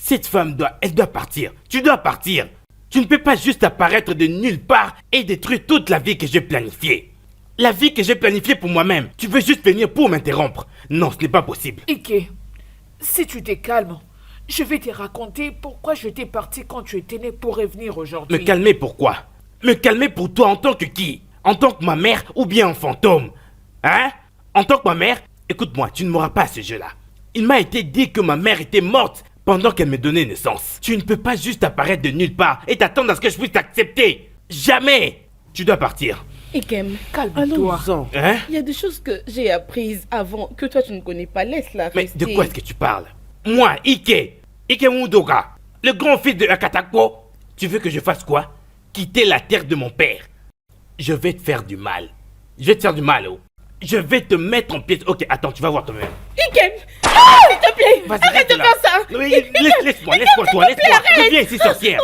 Cette femme elle doit partir. Tu dois partir. Tu ne peux pas juste apparaître de nulle part et détruire toute la vie que j'ai planifiée. La vie que j'ai planifiée pour moi-même. Tu veux juste venir pour m'interrompre. Non, ce n'est pas possible. Ike, si tu t'es calme, je vais te raconter pourquoi j'étais parti quand tu étais né pour revenir aujourd'hui. Me calmer pourquoi? Me calmer pour toi en tant que qui? En tant que ma mère ou bien un fantôme? Hein? En tant que ma mère? Écoute-moi, tu ne m'auras pas à ce jeu-là. Il m'a été dit que ma mère était morte pendant qu'elle me donnait naissance. Tu ne peux pas juste apparaître de nulle part et t'attendre à ce que je puisse t'accepter. Jamais! Tu dois partir. Ikem, Calme-toi. allons-y. Hein? Il y a des choses que j'ai apprises avant que toi tu ne connais pas. Laisse-la Mais rester. de quoi est-ce que tu parles? Moi, Ike Mudoka, le grand-fils de Akatako. Tu veux que je fasse quoi? Quitter la terre de mon père. Je vais te faire du mal. Je vais te faire du mal, oh. Je vais te mettre en pièces. Ok, attends, tu vas voir toi-même. Ikem, s'il te plaît, Vas-y, arrête reste de là. faire ça. Oui, laisse-moi, toi. Reviens ici, sorcière.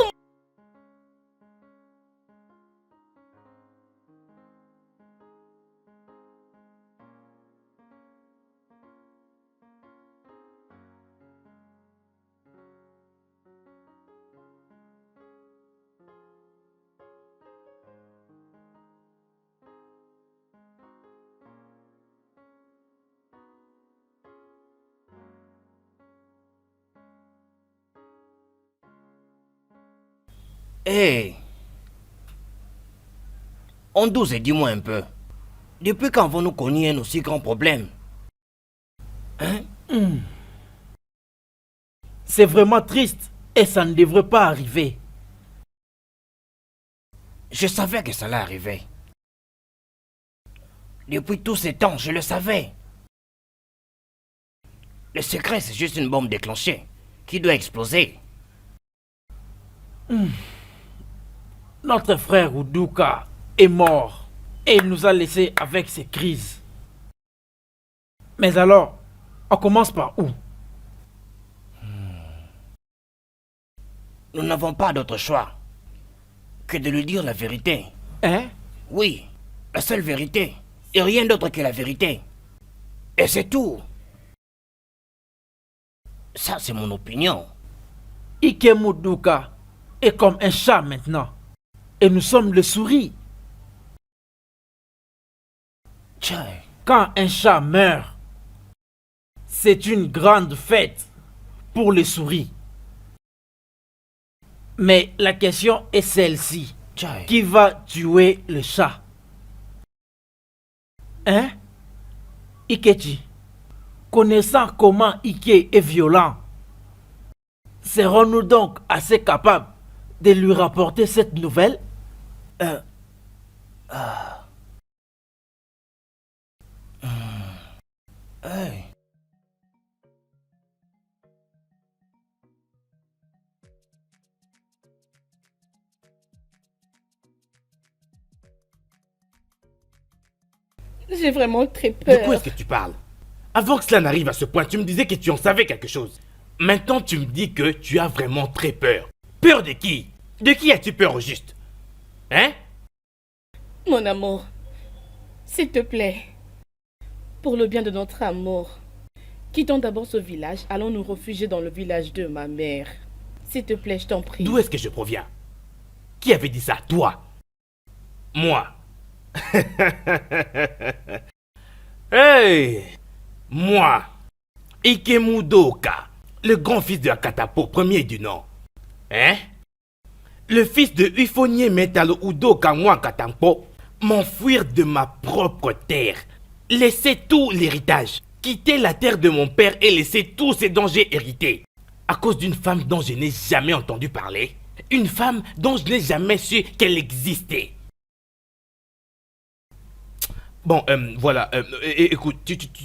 Hé, on douce et dis-moi un peu. Depuis quand avons-nous connu un aussi grand problème? Hein? C'est vraiment triste et ça ne devrait pas arriver. Je savais que ça allait arriver. Depuis tous ces temps, je le savais. Le secret, c'est juste une bombe déclenchée qui doit exploser. Notre frère Uduka est mort et il nous a laissés avec ses crises. Mais alors, on commence par où? Nous n'avons pas d'autre choix que de lui dire la vérité. Hein? Oui, la seule vérité. Et rien d'autre que la vérité. Et c'est tout. Ça, c'est mon opinion. Ikem Uduka est comme un chat maintenant. Et nous sommes les souris. Tiens, Quand un chat meurt, c'est une grande fête pour les souris. Mais la question est celle-ci. tiens. Qui va tuer le chat? Hein? Ikechi, connaissant comment Ike est violent, serons-nous donc assez capables de lui rapporter cette nouvelle? Hey. J'ai vraiment très De peur. quoi est-ce que tu parles? Avant que cela n'arrive à ce point, tu me disais que tu en savais quelque chose. Maintenant, tu me dis que tu as vraiment très peur. Peur de qui? De qui as-tu peur au juste? Hein? Mon amour, s'il te plaît, pour le bien de notre amour, quittons d'abord ce village, allons nous réfugier dans le village de ma mère. S'il te plaît, je t'en prie. D'où est-ce que je proviens? Qui avait dit ça? Toi? Moi? Hey! Moi! Ikemudoka, le grand-fils de Akatapo, premier du nom. Hein? Le fils de Ufonye Metalo Udoka moi Katampo, m'enfuir de ma propre terre, laisser tout l'héritage, quitter la terre de mon père et laisser tous ses dangers hérités. À cause d'une femme dont je n'ai jamais entendu parler. Une femme dont je n'ai jamais su qu'elle existait. Bon, voilà. Écoute,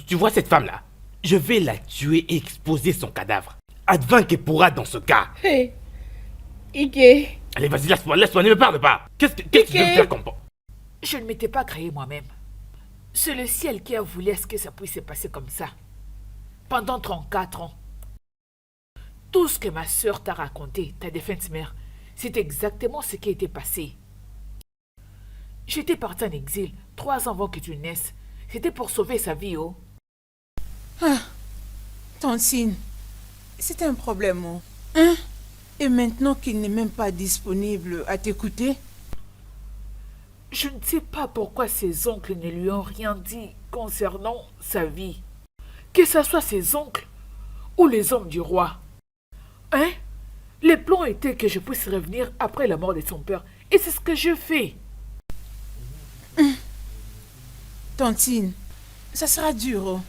tu vois cette femme-là? Je vais la tuer et exposer son cadavre. Advint que pourra dans ce cas. Hé, Ike, Allez, vas-y, laisse-moi, ne me parle pas. Qu'est-ce que tu veux me faire comprendre? Je ne m'étais pas créé moi-même. C'est le ciel qui a voulu ce que ça puisse se passer comme ça. Pendant 34 ans. Tout ce que ma soeur t'a raconté, ta défunte mère, c'est exactement ce qui était passé. J'étais parti en exil 3 ans avant que tu naisses. C'était pour sauver sa vie, oh. Tantine, c'est un problème, oh. Hein? Et maintenant qu'il n'est même pas disponible à t'écouter? Je ne sais pas pourquoi ses oncles ne lui ont rien dit concernant sa vie. Que ce soit ses oncles ou les hommes du roi. Hein? Les plans étaient que je puisse revenir après la mort de son père. Et c'est ce que je fais. Tantine, ça sera dur, oh.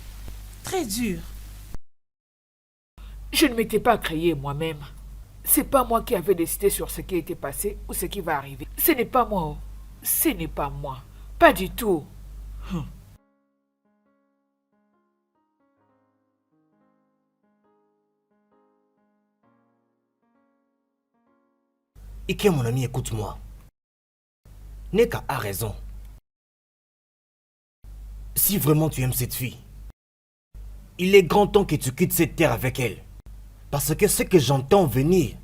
Très dur. Je ne m'étais pas créé moi-même. C'est pas moi qui avais décidé sur ce qui était passé ou ce qui va arriver. Ce n'est pas moi. Oh. Ce n'est pas moi. Pas du tout. Ike, mon ami, écoute-moi. Neka a raison. Si vraiment tu aimes cette fille, il est grand temps que tu quittes cette terre avec elle. Parce que ce que j'entends venir,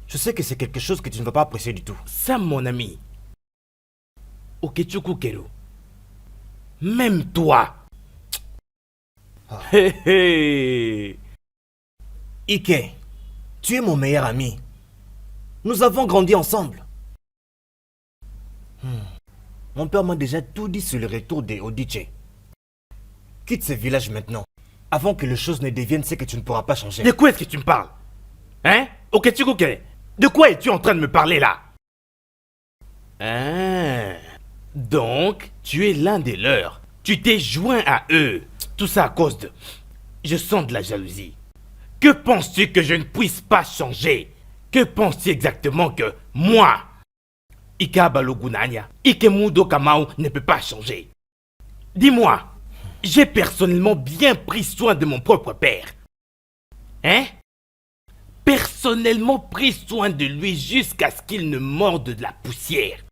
je sais que c'est quelque chose que tu ne vas pas apprécier du tout. Ça, mon ami. Okechukwu Kero. Même toi. Hé hé. Ike, tu es mon meilleur ami. Nous avons grandi ensemble. Mon père m'a déjà tout dit sur le retour des Odiche. Quitte ce village maintenant, avant que les choses ne deviennent ce que tu ne pourras pas changer. De quoi est-ce que tu me parles? Hein? Okechukwu Kero. De quoi es-tu en train de me parler là? Ah. Donc, tu es l'un des leurs. Tu t'es joint à eux. Tout ça à cause de... Je sens de la jalousie. Que penses-tu que je ne puisse pas changer? Que penses-tu exactement que moi, Ika Balogunanya, Ikemudo Kamau ne peut pas changer? Dis-moi, j'ai personnellement bien pris soin de mon propre père. Hein? Personnellement pris soin de lui jusqu'à ce qu'il ne morde de la poussière.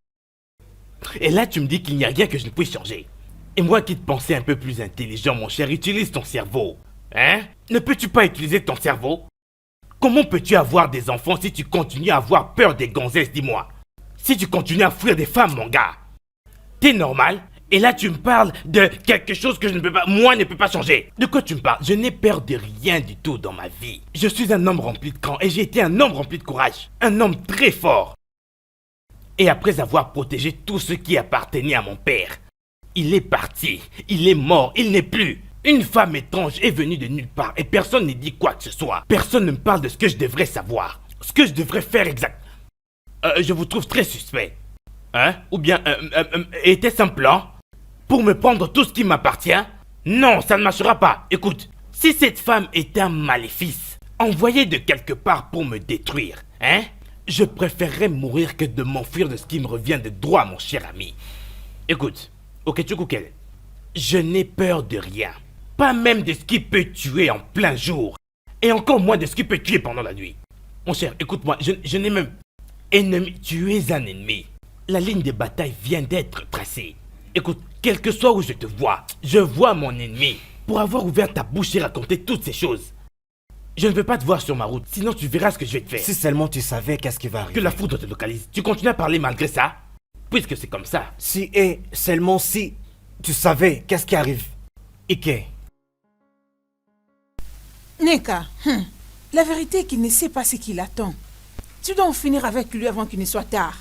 Et là, tu me dis qu'il n'y a rien que je ne puisse changer. Et moi qui te pensais un peu plus intelligent, mon cher, utilise ton cerveau. Hein? Ne peux-tu pas utiliser ton cerveau? Comment peux-tu avoir des enfants si tu continues à avoir peur des gonzesses, dis-moi? Si tu continues à fuir des femmes, mon gars? T'es normal? Et là, tu me parles de quelque chose que je ne peux pas... Moi, ne peux pas changer. De quoi tu me parles? Je n'ai peur de rien du tout dans ma vie. Je suis un homme rempli de cran et j'ai été un homme rempli de courage. Un homme très fort. Et après avoir protégé tout ce qui appartenait à mon père, il est parti, il est mort, il n'est plus. Une femme étrange est venue de nulle part et personne ne dit quoi que ce soit. Personne ne me parle de ce que je devrais savoir. Ce que je devrais faire exact. Je vous trouve très suspect. Hein? Ou bien, était-ce un plan? Pour me prendre tout ce qui m'appartient? Non, ça ne marchera pas. Écoute, si cette femme est un maléfice, envoyé de quelque part pour me détruire, hein? Je préférerais mourir que de m'enfuir de ce qui me revient de droit, mon cher ami. Écoute, Okechukwu Kero, je n'ai peur de rien. Pas même de ce qui peut tuer en plein jour. Et encore moins de ce qui peut tuer pendant la nuit. Mon cher, écoute-moi, je n'ai même... Ennemi, tu es un ennemi. La ligne de bataille vient d'être tracée. Écoute, quel que soit où je te vois, je vois mon ennemi. Pour avoir ouvert ta bouche et raconté toutes ces choses. Je ne veux pas te voir sur ma route, sinon tu verras ce que je vais te faire. Si seulement tu savais qu'est-ce qui va arriver. Que la foudre te localise. Tu continues à parler malgré ça? Puisque c'est comme ça. Si et seulement si tu savais qu'est-ce qui arrive. Ike. Neka, la vérité est qu'il ne sait pas ce qu'il attend. Tu dois en finir avec lui avant qu'il ne soit tard.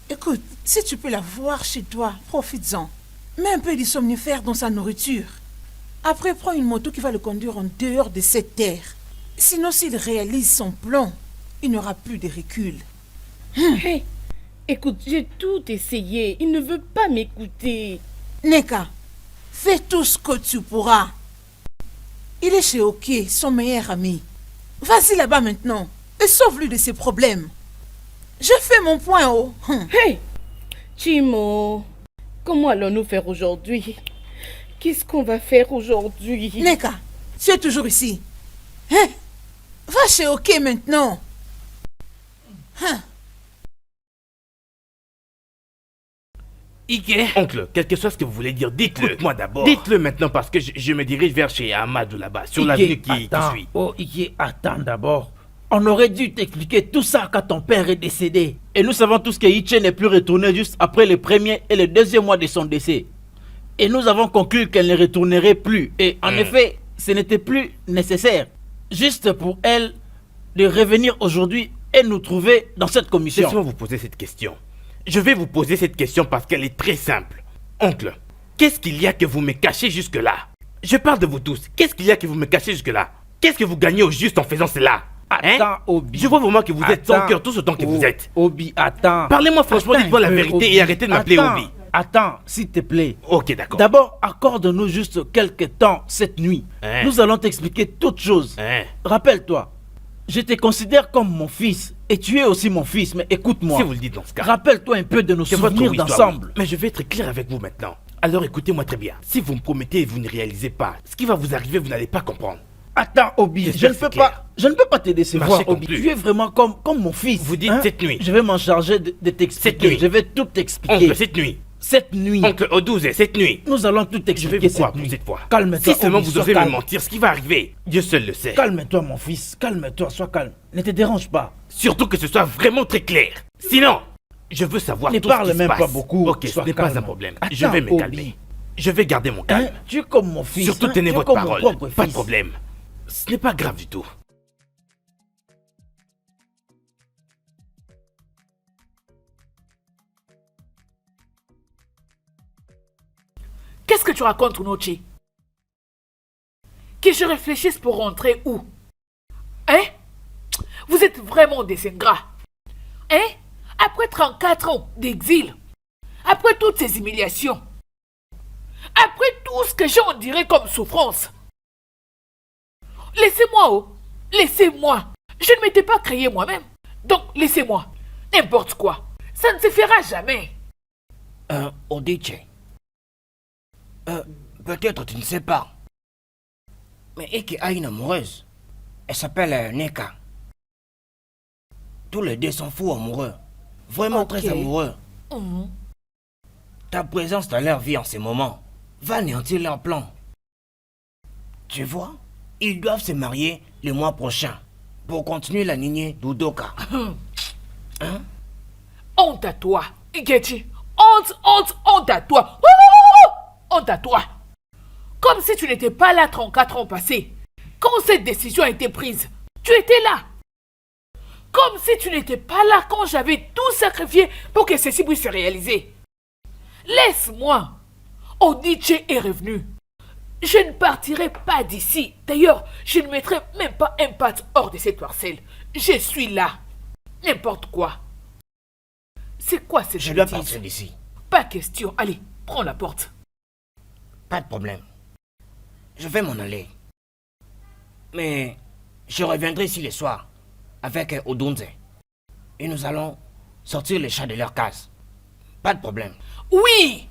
Écoute, si tu peux la voir chez toi, profites-en. Mets un peu de somnifère dans sa nourriture. Après, prends une moto qui va le conduire en dehors de cette terre. Sinon, s'il réalise son plan, il n'y aura plus de recul. Hey, écoute, j'ai tout essayé. Il ne veut pas m'écouter. Neka, fais tout ce que tu pourras. Il est chez Oké, son meilleur ami. Vas-y là-bas maintenant et sauve-lui de ses problèmes. Je fais mon point, oh. Hey, Chimo, comment allons-nous faire aujourd'hui? Qu'est-ce qu'on va faire aujourd'hui? Neka, tu es toujours ici. Hein? Va chez Oké maintenant. Hein? Ike, oncle, quel que soit ce que vous voulez dire, dites-le. Moi d'abord. Dites-le maintenant parce que je me dirige vers chez Amadou là-bas, sur l'avenue qui suit. Oh, Ike, attends d'abord. On aurait dû t'expliquer tout ça quand ton père est décédé. Et nous savons tous que Iche n'est plus retourné juste après le premier et le deuxième mois de son décès. Et nous avons conclu qu'elle ne retournerait plus. Et en effet, ce n'était plus nécessaire. Juste pour elle, de revenir aujourd'hui et nous trouver dans cette commission? Laissez-moi vous poser cette question. Je vais vous poser cette question parce qu'elle est très simple. Oncle, qu'est-ce qu'il y a que vous me cachez jusque-là? Je parle de vous tous. Qu'est-ce qu'il y a que vous me cachez jusque-là? Qu'est-ce que vous gagnez au juste en faisant cela? Attends, Obi. Je vois vraiment que vous êtes sans Attends. cœur tout autant que vous êtes. Obi, attends. Parlez-moi franchement, Attends dites-moi un la peu, vérité Obi. et arrêtez de m'appeler Attends, Obi. Attends, s'il te plaît. Ok, d'accord. D'abord, accorde-nous juste quelques temps cette nuit. Hein? Nous allons t'expliquer toutes choses. Hein? Rappelle-toi, je te considère comme mon fils et tu es aussi mon fils, mais écoute-moi. Si vous le dites dans ce cas. Rappelle-toi un peu de nos C'est votre souvenirs histoire, d'ensemble. oui. Mais je vais être clair avec vous maintenant. Alors écoutez-moi très bien. Si vous me promettez et vous ne réalisez pas, ce qui va vous arriver, vous n'allez pas comprendre. Attends, Obi, J'espère que c'est je ne peux pas te décevoir, Marchez Obi. conclu. Tu es vraiment comme mon fils. Vous dites cette nuit. Je vais m'en charger de Cette t'expliquer. nuit. Je vais tout t'expliquer. Oncle, cette nuit. Cette nuit. Oncle Odouze, cette nuit. Nous allons tout Je vais expliquer vous croire cette pour nuit. cette fois. Calme-toi. Si seulement Obi, vous sois osez me calme. mentir, ce qui va arriver, Dieu seul le sait. Calme-toi, mon fils. Calme-toi, sois calme. Ne te dérange pas. Surtout que ce soit vraiment très clair. Sinon, je veux savoir Ne tout ce parle qui se même passe. pas beaucoup. Ok, ce Sois n'est pas calme. un problème. Attends, Je vais me Obi. calmer. Je vais garder mon calme. Hein? Tu es comme mon fils. Surtout hein? tenez Tu es votre comme mon parole. propre Pas de fils. problème. Ce n'est pas grave du tout. Qu'est-ce que tu racontes, Unochi? Que je réfléchisse pour rentrer où? Hein? Vous êtes vraiment des ingrats. Hein? Après 34 ans d'exil, après toutes ces humiliations, après tout ce que j'ai en dirait comme souffrance. Laissez-moi, oh! Laissez-moi! Je ne m'étais pas créé moi-même. Donc, laissez-moi. N'importe quoi. Ça ne se fera jamais. Odiche. Peut-être tu ne sais pas. Mais Eke a une amoureuse. Elle s'appelle Neka. Tous les deux sont fous amoureux. Vraiment Ok. très amoureux. Mhm. Ta présence dans leur vie en ce moment va anéantir leur plan. Tu vois, ils doivent se marier le mois prochain pour continuer la lignée d'Udoka. Honte à toi, Ikechi. Honte, honte, honte à toi. Ouh, honte à toi. Comme si tu n'étais pas là 34 ans passés. Quand cette décision a été prise, tu étais là. Comme si tu n'étais pas là quand j'avais tout sacrifié pour que ceci puisse se réaliser. Laisse-moi. Odiche est revenu. Je ne partirai pas d'ici. D'ailleurs, je ne mettrai même pas un pas hors de cette parcelle. Je suis là. N'importe quoi. C'est quoi cette Je dois bêtise? partir d'ici. Pas question. Allez, prends la porte. Pas de problème. Je vais m'en aller. Mais je reviendrai ici le soir avec Odunze. Et nous allons sortir les chats de leur case. Pas de problème. Oui!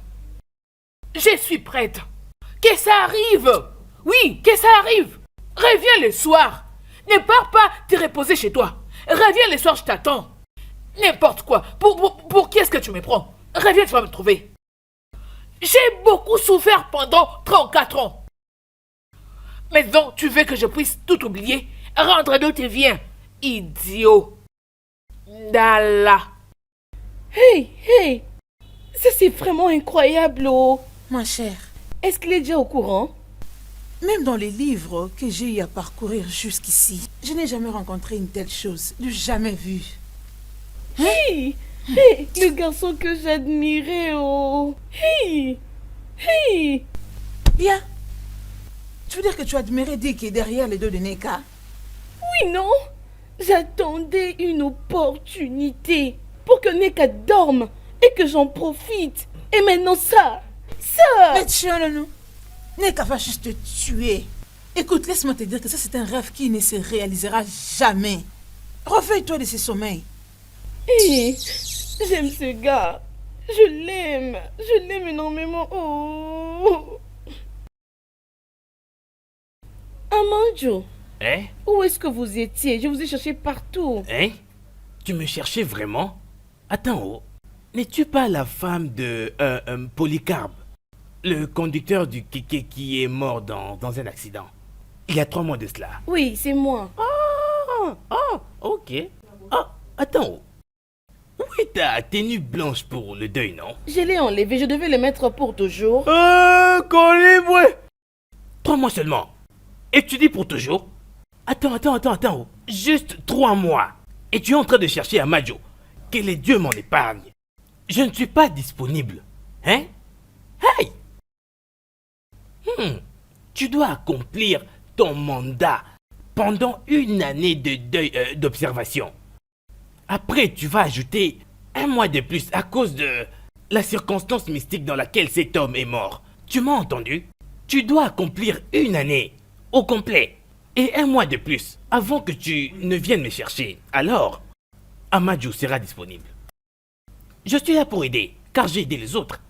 Je suis prête. Que ça arrive. Oui, que ça arrive. Reviens le soir. Ne pars pas te reposer chez toi. Reviens le soir, je t'attends. N'importe quoi. Pour qui est-ce que tu me prends? Reviens, tu vas me trouver. J'ai beaucoup souffert pendant 34 ans. Maintenant, tu veux que je puisse tout oublier? Rentre d'où tu viens, idiot. Dala. Hey, hey! Ça, c'est vraiment incroyable, oh! Ma chère, Est-ce qu'il est déjà au courant? même dans les livres que j'ai eu à parcourir jusqu'ici, je n'ai jamais rencontré une telle chose, jamais vue. Hey! Hey! Le garçon que j'admirais, oh! Hey! Hey! Bien. Tu veux dire que tu admirais Dick et derrière les deux de Neka? Oui, non? J'attendais une opportunité pour que Neka dorme et que j'en profite. Et maintenant ça! Mais tiens-le-nous. Neka va juste te tuer. Écoute, laisse-moi te dire que ça c'est un rêve qui ne se réalisera jamais. Réveille-toi de ce sommeil. Hey! J'aime ce gars. Je l'aime. Je l'aime énormément. Oh! Amanjo, Hein? où est-ce que vous étiez? Je vous ai cherché partout. Hein? Tu me cherchais vraiment? Attends, oh. N'es-tu pas la femme de Polycarpe, le conducteur du kéké qui est mort dans un accident? Il y a 3 mois de cela. Oui, c'est moi. Ok. Ah, attends, oh. Où est ta tenue blanche pour le deuil, non? Je l'ai enlevé. Je devais le mettre pour toujours. Collez-moi! 3 mois seulement. Et tu dis pour toujours? Attends, oh. Juste 3 mois. Et tu es en train de chercher Amadjo. Que les dieux m'en épargnent. Je ne suis pas disponible. Hein? Hey! Tu dois accomplir ton mandat pendant 1 année de deuil d'observation. Après, tu vas ajouter 1 mois de plus à cause de la circonstance mystique dans laquelle cet homme est mort. Tu m'as entendu? Tu dois accomplir 1 année au complet et 1 mois de plus avant que tu ne viennes me chercher. Alors, Amadjo sera disponible. Je suis là pour aider, car j'ai aidé les autres.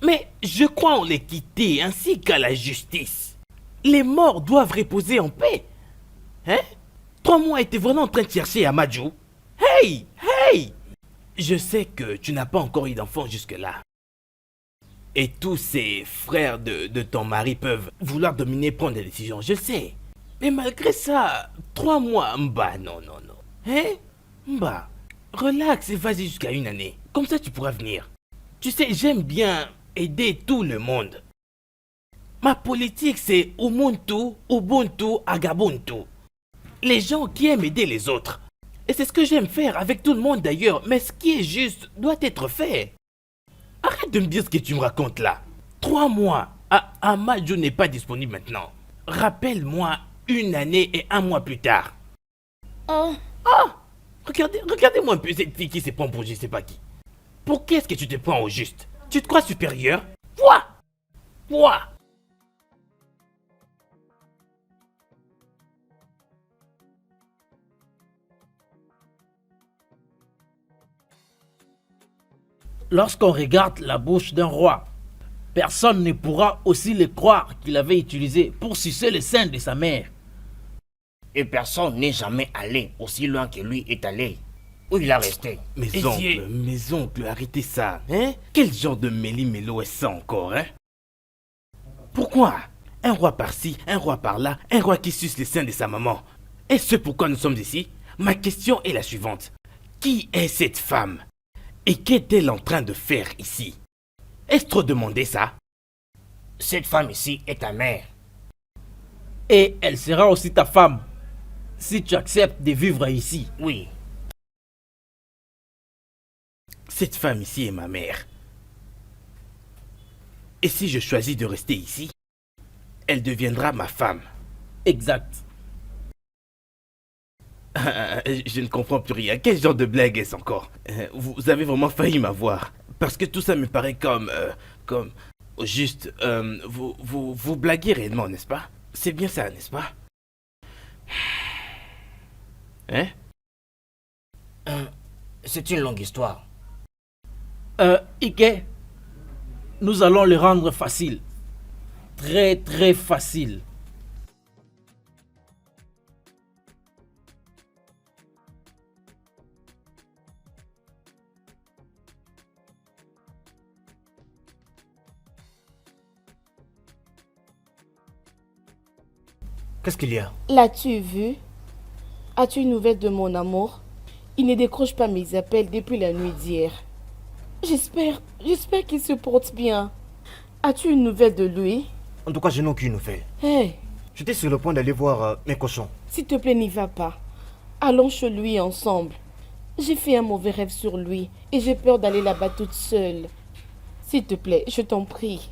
Mais je crois en l'équité ainsi qu'à la justice. Les morts doivent reposer en paix. Hein? 3 mois étaient vraiment en train de chercher Amadjo. Hey! Hey! Je sais que tu n'as pas encore eu d'enfant jusque-là. Et tous ces frères de ton mari peuvent vouloir dominer, prendre des décisions, je sais. Mais malgré ça, 3 mois, Mba, non. Hein? Mba, relax et vas-y jusqu'à 1 année. Comme ça, tu pourras venir. Tu sais, j'aime bien aider tout le monde. Ma politique, c'est Umuntu, Ubuntu, Agabuntu. Les gens qui aiment aider les autres. Et c'est ce que j'aime faire avec tout le monde d'ailleurs. Mais ce qui est juste doit être fait. Arrête de me dire ce que tu me racontes là. 3 mois. Amadjo n'est pas disponible maintenant. Rappelle-moi 1 année et 1 mois plus tard. Oh, Regardez-moi un peu cette fille qui se prend pour je sais pas qui. Pour qu'est-ce que tu te prends au juste? Tu te crois supérieur? Quoi? Lorsqu'on regarde la bouche d'un roi, personne ne pourra aussi le croire qu'il avait utilisé pour sucer le sein de sa mère. Et personne n'est jamais allé aussi loin que lui est allé. Où il a resté. Mes oncles, arrêtez ça, hein? Quel genre de méli-mélo est ça encore, hein? Pourquoi? Un roi par-ci, un roi par-là, un roi qui suce les seins de sa maman. Et ce pourquoi nous sommes ici? Ma question est la suivante. Qui est cette femme? Et qu'est-elle en train de faire ici? Est-ce trop demandé ça? Cette femme ici est ta mère. Et elle sera aussi ta femme, si tu acceptes de vivre ici. Oui. Cette femme ici est ma mère. Et si je choisis de rester ici, elle deviendra ma femme. Exact. Je ne comprends plus rien. Quel genre de blague est-ce encore? Vous avez vraiment failli m'avoir. Parce que tout ça me paraît comme... juste... vous blaguez réellement, n'est-ce pas? C'est bien ça, n'est-ce pas? Hein? C'est une longue histoire. Ike, nous allons le rendre facile. Très très facile. Qu'est-ce qu'il y a? l'as-tu vu? As-tu une nouvelle de mon amour? Il ne décroche pas mes appels depuis la nuit d'hier. J'espère qu'il se porte bien. As-tu une nouvelle de lui? En tout cas, je n'ai aucune nouvelle. Hey, J'étais sur le point d'aller voir mes cochons. s'il te plaît, n'y va pas. Allons chez lui ensemble. J'ai fait un mauvais rêve sur lui et j'ai peur d'aller là-bas toute seule. S'il te plaît, je t'en prie.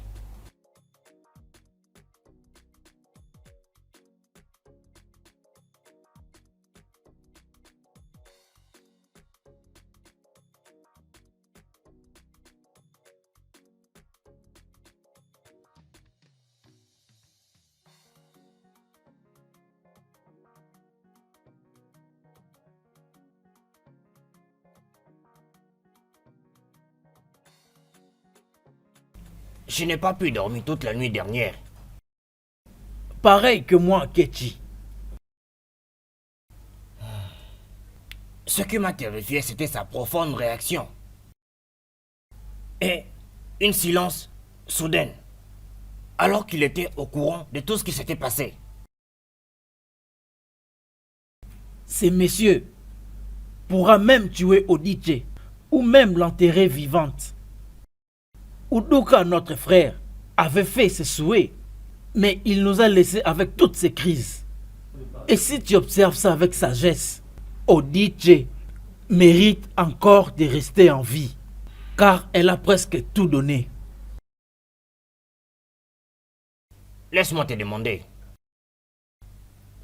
Je n'ai pas pu dormir toute la nuit dernière. Pareil que moi, Ketchi. Ce qui m'a terrifié, c'était sa profonde réaction. Et une silence soudaine, alors qu'il était au courant de tout ce qui s'était passé. Ces messieurs pourra même tuer Odiche ou même l'enterrer vivante. Udoka, notre frère, avait fait ses souhaits, mais il nous a laissés avec toutes ces crises. Et si tu observes ça avec sagesse, Odiche mérite encore de rester en vie, car elle a presque tout donné. Laisse-moi te demander.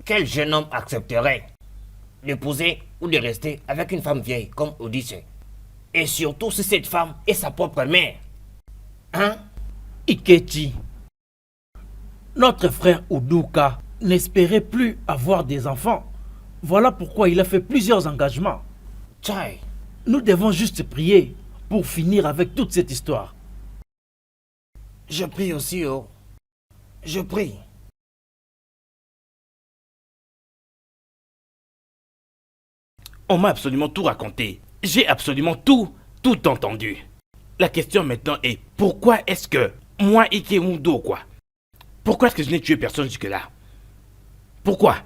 Quel jeune homme accepterait d'épouser ou de rester avec une femme vieille comme Odiche? Et surtout si cette femme est sa propre mère. Hein? Ikechi, notre frère Udoka n'espérait plus avoir des enfants. Voilà pourquoi il a fait plusieurs engagements. Tchai. Nous devons juste prier pour finir avec toute cette histoire. Je prie aussi, oh. Je prie. On m'a absolument tout raconté. J'ai absolument tout entendu. La question maintenant est, pourquoi est-ce que moi, Ikemudo, quoi? Pourquoi est-ce que je n'ai tué personne jusque-là? Pourquoi?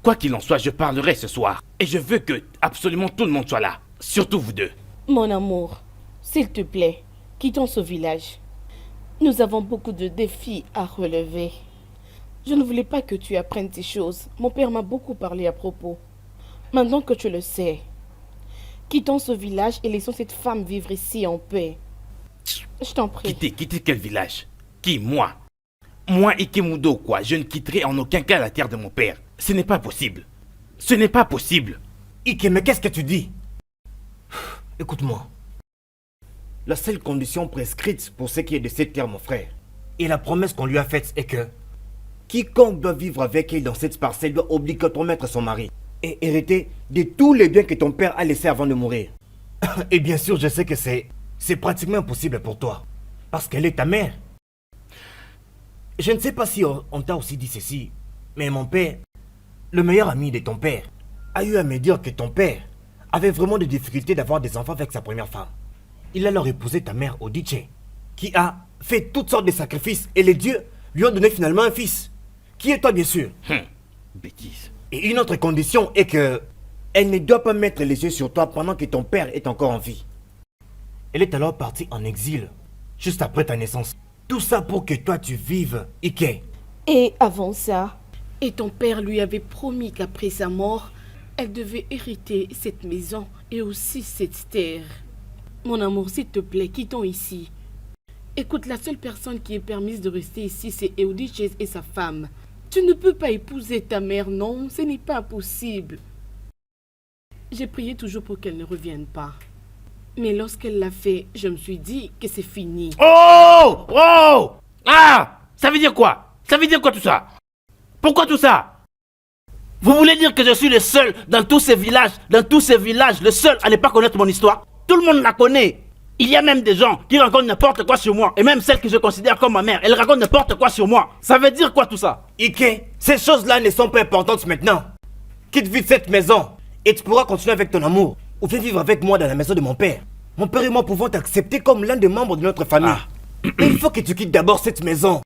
Quoi qu'il en soit, je parlerai ce soir. Et je veux que absolument tout le monde soit là. Surtout vous deux. Mon amour, s'il te plaît, quittons ce village. Nous avons beaucoup de défis à relever. Je ne voulais pas que tu apprennes ces choses. Mon père m'a beaucoup parlé à propos. Maintenant que tu le sais, quittons ce village et laissons cette femme vivre ici en paix. Je t'en prie. Quitter quel village? Qui, moi? Moi, Ikemudo, quoi? Je ne quitterai en aucun cas la terre de mon père. Ce n'est pas possible. Ce n'est pas possible. Ike, mais qu'est-ce que tu dis? Écoute-moi. La seule condition prescrite pour ce qui est de cette terre, mon frère, et la promesse qu'on lui a faite est que quiconque doit vivre avec elle dans cette parcelle doit obligatoirement être son mari et hériter de tous les biens que ton père a laissés avant de mourir. Et bien sûr, je sais que c'est pratiquement impossible pour toi, parce qu'elle est ta mère. Je ne sais pas si on t'a aussi dit ceci, mais mon père, le meilleur ami de ton père, a eu à me dire que ton père avait vraiment des difficultés d'avoir des enfants avec sa première femme. Il a alors épousé ta mère Odiche, qui a fait toutes sortes de sacrifices, et les dieux lui ont donné finalement un fils, qui est toi bien sûr. Bêtise. Et une autre condition est que elle ne doit pas mettre les yeux sur toi pendant que ton père est encore en vie. Elle est alors partie en exil, juste après ta naissance. Tout ça pour que toi tu vives, Ike. Et avant ça, et ton père lui avait promis qu'après sa mort, elle devait hériter cette maison et aussi cette terre. Mon amour, s'il te plaît, quittons ici. Écoute, la seule personne qui est permise de rester ici, c'est Eudiches et sa femme. Tu ne peux pas épouser ta mère, non, ce n'est pas possible. J'ai prié toujours pour qu'elle ne revienne pas. Mais lorsqu'elle l'a fait, je me suis dit que c'est fini. Oh! Oh! Ah! Ça veut dire quoi? Ça veut dire quoi tout ça? Pourquoi tout ça? Vous voulez dire que je suis le seul dans tous ces villages, le seul à ne pas connaître mon histoire? Tout le monde la connaît. Il y a même des gens qui racontent n'importe quoi sur moi. Et même celle que je considère comme ma mère, elle raconte n'importe quoi sur moi. Ça veut dire quoi tout ça? Ike, ces choses-là ne sont pas importantes maintenant. Quitte vite cette maison et tu pourras continuer avec ton amour. Ou viens vivre avec moi dans la maison de mon père. Mon père et moi pouvons t'accepter comme l'un des membres de notre famille. Mais il faut que tu quittes d'abord cette maison.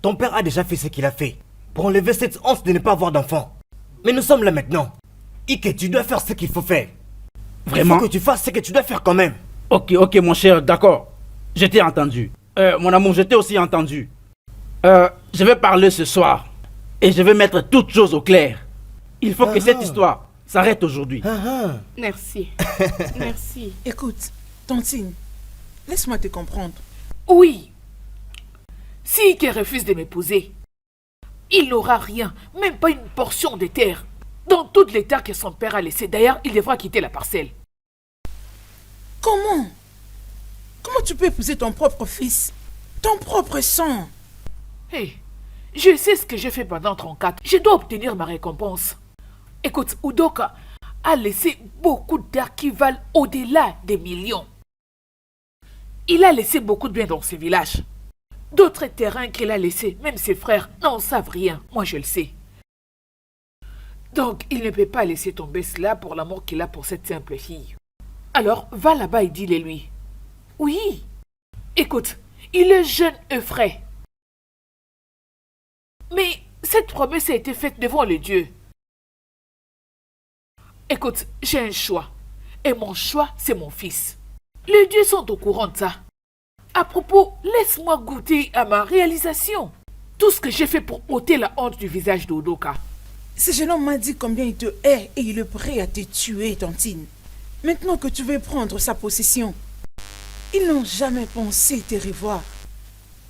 Ton père a déjà fait ce qu'il a fait pour enlever cette honte de ne pas avoir d'enfant. Mais nous sommes là maintenant. Ike, tu dois faire ce qu'il faut faire. Vraiment? Il faut que tu fasses ce que tu dois faire quand même. Ok, mon cher, d'accord. Je t'ai entendu. Mon amour, je t'ai aussi entendu. Je vais parler ce soir. Et je vais mettre toutes choses au clair. Il faut que cette histoire s'arrête aujourd'hui. Merci. Merci. Écoute, Tantine, laisse-moi te comprendre. Oui. Si Ike refuse de m'épouser, il n'aura rien, même pas une portion de terre. Dans toutes les terres que son père a laissées. D'ailleurs, il devra quitter la parcelle. Comment? Comment tu peux épouser ton propre fils? Ton propre sang? Hé, je sais ce que j'ai fait pendant 34. Je dois obtenir ma récompense. Écoute, Udoka a laissé beaucoup de terres qui valent au-delà des millions. Il a laissé beaucoup de biens dans ce village. D'autres terrains qu'il a laissés, même ses frères, n'en savent rien. Moi, je le sais. Donc, il ne peut pas laisser tomber cela pour l'amour qu'il a pour cette simple fille. Alors, va là-bas et dis-le lui. Oui. Écoute, il est jeune et frais. Mais cette promesse a été faite devant les dieux. Écoute, j'ai un choix. Et mon choix, c'est mon fils. Les dieux sont au courant de ça. À propos, laisse-moi goûter à ma réalisation. Tout ce que j'ai fait pour ôter la honte du visage d'Udoka. Ce jeune homme m'a dit combien il te hait et il est prêt à te tuer, Tantine. Maintenant que tu veux prendre sa possession, ils n'ont jamais pensé te revoir.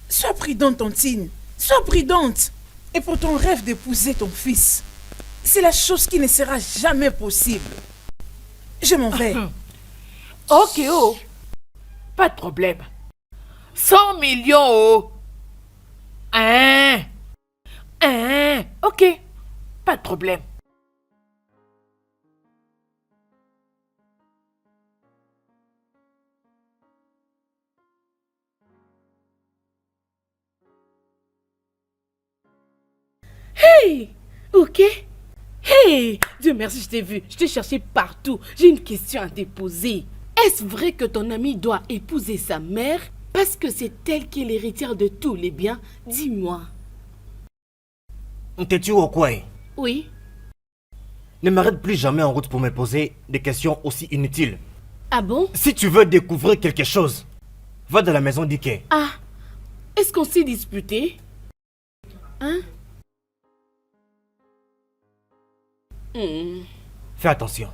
Sois prudente, Tantine. Sois prudente. Et pour ton rêve d'épouser ton fils, c'est la chose qui ne sera jamais possible. Je m'en vais. Ok, oh. Pas de problème. 100 millions, oh. Ok. Pas de problème. Hey, ok. Hey, Dieu merci, je t'ai vu. Je t'ai cherché partout. J'ai une question à te poser. Est-ce vrai que ton ami doit épouser sa mère parce que c'est elle qui est l'héritière de tous les biens? Dis-moi. T'es-tu au quoi? Oui. Ne m'arrête plus jamais en route pour me poser des questions aussi inutiles. Ah bon? Si tu veux découvrir quelque chose, va dans la maison d'Ike. Ah, est-ce qu'on s'est disputé? Hein? Fais attention.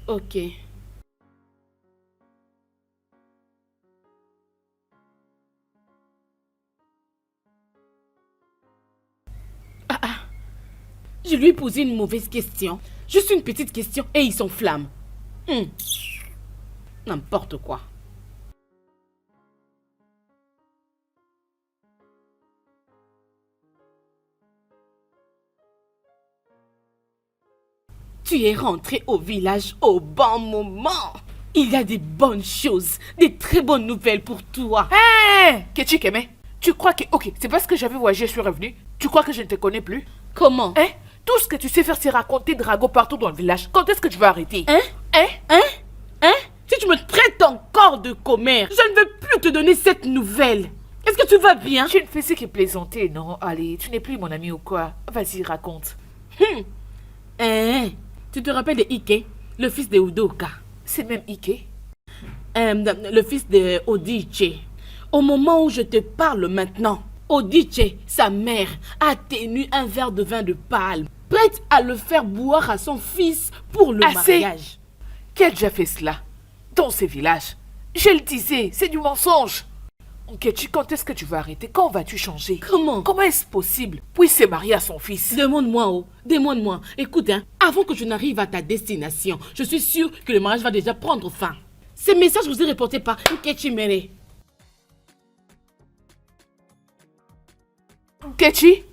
Ok. Je lui ai posé une mauvaise question. Juste une petite question et il s'enflamme. N'importe quoi. Tu es rentré au village au bon moment. Il y a des bonnes choses, des très bonnes nouvelles pour toi. Hé, Kechi Keme, tu crois que... Ok, c'est parce que j'avais voyagé, je suis revenu. Tu crois que je ne te connais plus? Comment? Hein? Tout ce que tu sais faire, c'est raconter Drago partout dans le village. Quand est-ce que tu vas arrêter? Si tu me traites encore de commère, je ne veux plus te donner cette nouvelle. Est-ce que tu vas bien? Tu ne faisais que plaisanter, non? Allez, tu n'es plus mon ami ou quoi? Vas-y, raconte. Tu te rappelles de Ike, le fils de Udoka? C'est même Ike? Le fils de Odiche. Au moment où je te parle maintenant, Odiche, sa mère, a tenu un verre de vin de palme, prête à le faire boire à son fils pour le mariage. Qui a déjà fait cela? Dans ces villages? Je le disais, c'est du mensonge. Kechi, quand est-ce que tu vas arrêter? Quand vas-tu changer? Comment? Comment est-ce possible? Puis se marier à son fils. Demande-moi, demande-moi. Écoute, avant que je n'arrive à ta destination, je suis sûre que le mariage va déjà prendre fin. Ce message vous est reporté par Nkechi Mere. Kechi?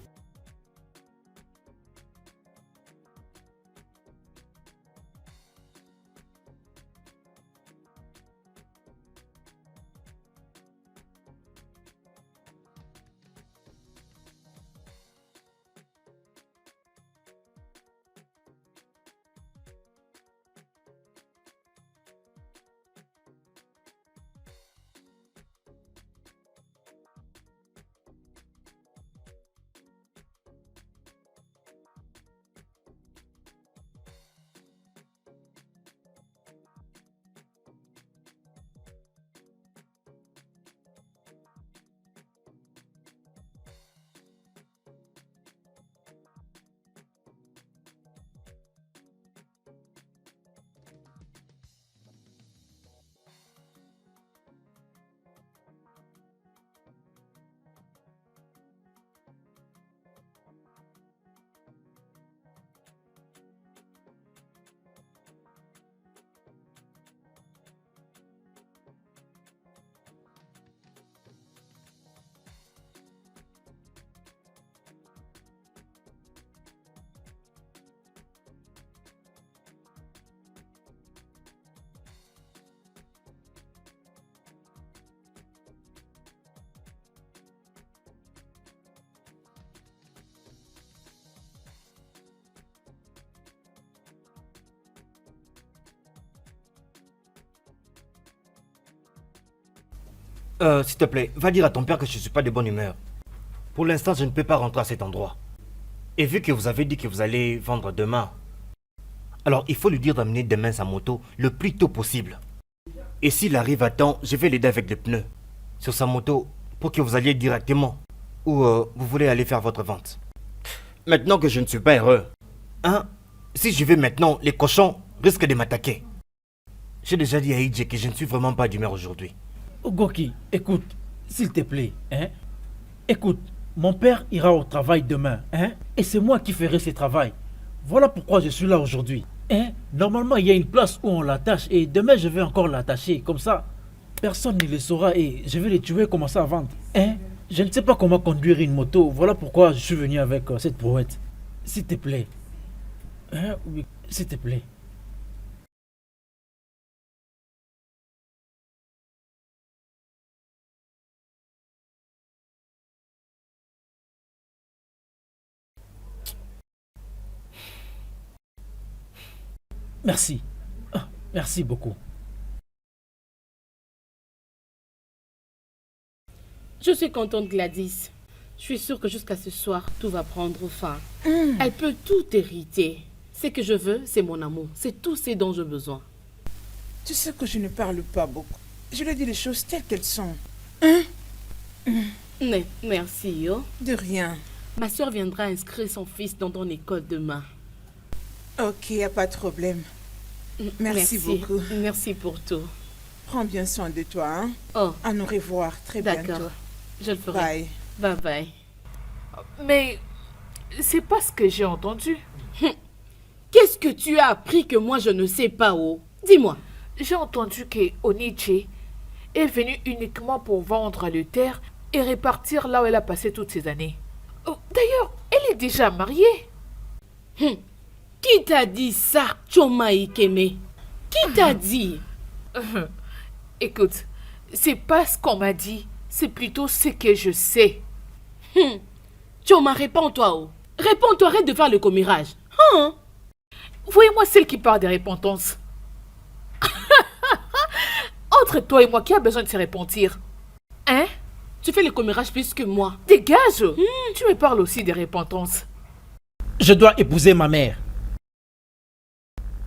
S'il te plaît, va dire à ton père que je ne suis pas de bonne humeur. Pour l'instant, je ne peux pas rentrer à cet endroit. Et vu que vous avez dit que vous allez vendre demain, alors il faut lui dire d'amener demain sa moto le plus tôt possible. Et s'il arrive à temps, je vais l'aider avec des pneus sur sa moto pour que vous alliez directement Ou vous voulez aller faire votre vente? Maintenant que je ne suis pas heureux, hein? Si je vais maintenant, les cochons risquent de m'attaquer. J'ai déjà dit à Ije que je ne suis vraiment pas d'humeur aujourd'hui. Goki, écoute, s'il te plaît, hein? Écoute, mon père ira au travail demain, hein? Et c'est moi qui ferai ce travail. Voilà pourquoi je suis là aujourd'hui. Hein? Normalement, il y a une place où on l'attache et demain, je vais encore l'attacher. Comme ça, personne ne le saura et je vais les tuer et commencer à vendre. Hein? Je ne sais pas comment conduire une moto. Voilà pourquoi je suis venu avec cette brouette. S'il te plaît. Hein? Oui, s'il te plaît. Merci. Ah, merci beaucoup. Je suis contente, Gladys. Je suis sûre que jusqu'à ce soir, tout va prendre fin. Elle peut tout hériter. Ce que je veux, c'est mon amour. C'est tout ce dont j'ai besoin. Tu sais que je ne parle pas beaucoup. Je lui dis les choses telles qu'elles sont. Mais, merci, yo. De rien. Ma soeur viendra inscrire son fils dans ton école demain. Ok, y a pas de problème. Merci beaucoup. Merci pour tout. Prends bien soin de toi, hein? Oh, À nous revoir très bientôt. d'accord. Je le ferai. Bye. Bye bye. Mais c'est pas ce que j'ai entendu. Qu'est-ce que tu as appris que moi je ne sais pas, oh? Dis-moi. J'ai entendu que Oniche est venue uniquement pour vendre le terre et répartir là où elle a passé toutes ces années. Oh, d'ailleurs, elle est déjà mariée. Qui t'a dit ça, Choma Ikeme? Qui t'a dit? Écoute, c'est pas ce qu'on m'a dit, c'est plutôt ce que je sais. Choma, réponds-toi, oh. Réponds-toi, arrête de faire le commérage. Hein? Voyez-moi celle qui parle des répentances. Entre toi et moi, qui a besoin de se repentir? Hein? Tu fais le commérage plus que moi. Dégage! Tu me parles aussi des repentances. Je dois épouser ma mère.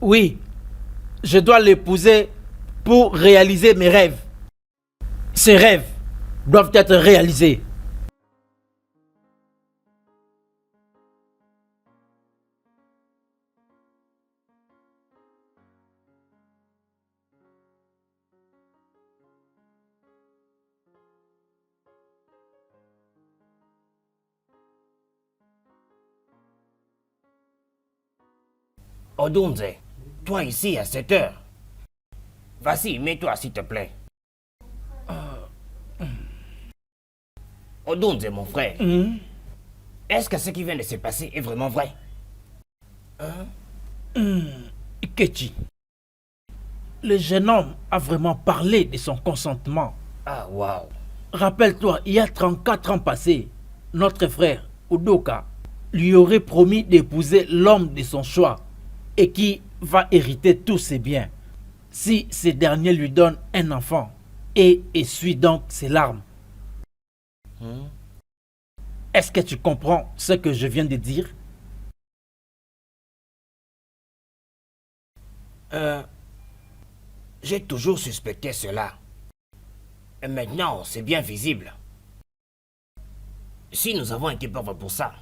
Oui, je dois l'épouser pour réaliser mes rêves. Ces rêves doivent être réalisés. Odunze, toi ici à 7 heures. Vas-y, mets-toi s'il te plaît. Odunze, mon frère. Est-ce que ce qui vient de se passer est vraiment vrai? Ikechi, le jeune homme a vraiment parlé de son consentement. Ah, waouh. Rappelle-toi, il y a 34 ans passés, notre frère, Udoka, lui aurait promis d'épouser l'homme de son choix et qui va hériter tous ses biens si ce dernier lui donne un enfant et essuie donc ses larmes. Est-ce que tu comprends ce que je viens de dire? J'ai toujours suspecté cela. Et maintenant, c'est bien visible. Si nous avons été pauvres pour ça,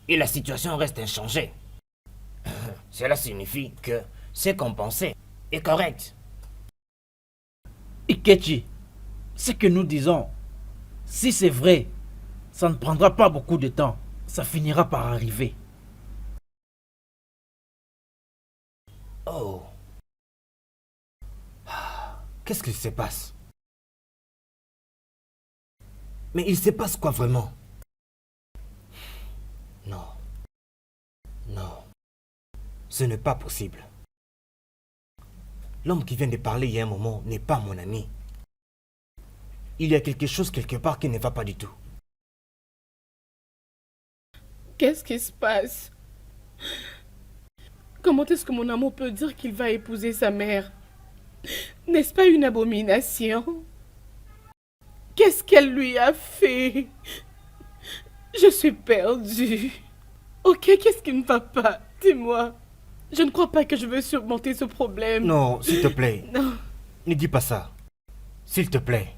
et la situation reste inchangée, cela signifie que ce qu'on pensait est correct. Ikechi, ce que nous disons, si c'est vrai, ça ne prendra pas beaucoup de temps. Ça finira par arriver. Oh. Qu'est-ce qui se passe? Mais il se passe quoi vraiment? Non. Non. Ce n'est pas possible. L'homme qui vient de parler il y a un moment n'est pas mon ami. Il y a quelque chose quelque part qui ne va pas du tout. Qu'est-ce qui se passe? Comment est-ce que mon amour peut dire qu'il va épouser sa mère? N'est-ce pas une abomination? Qu'est-ce qu'elle lui a fait? Je suis perdue. Ok, qu'est-ce qui ne va pas? Dis-moi. Je ne crois pas que je veux surmonter ce problème. Non, s'il te plaît. Non. Ne dis pas ça. S'il te plaît.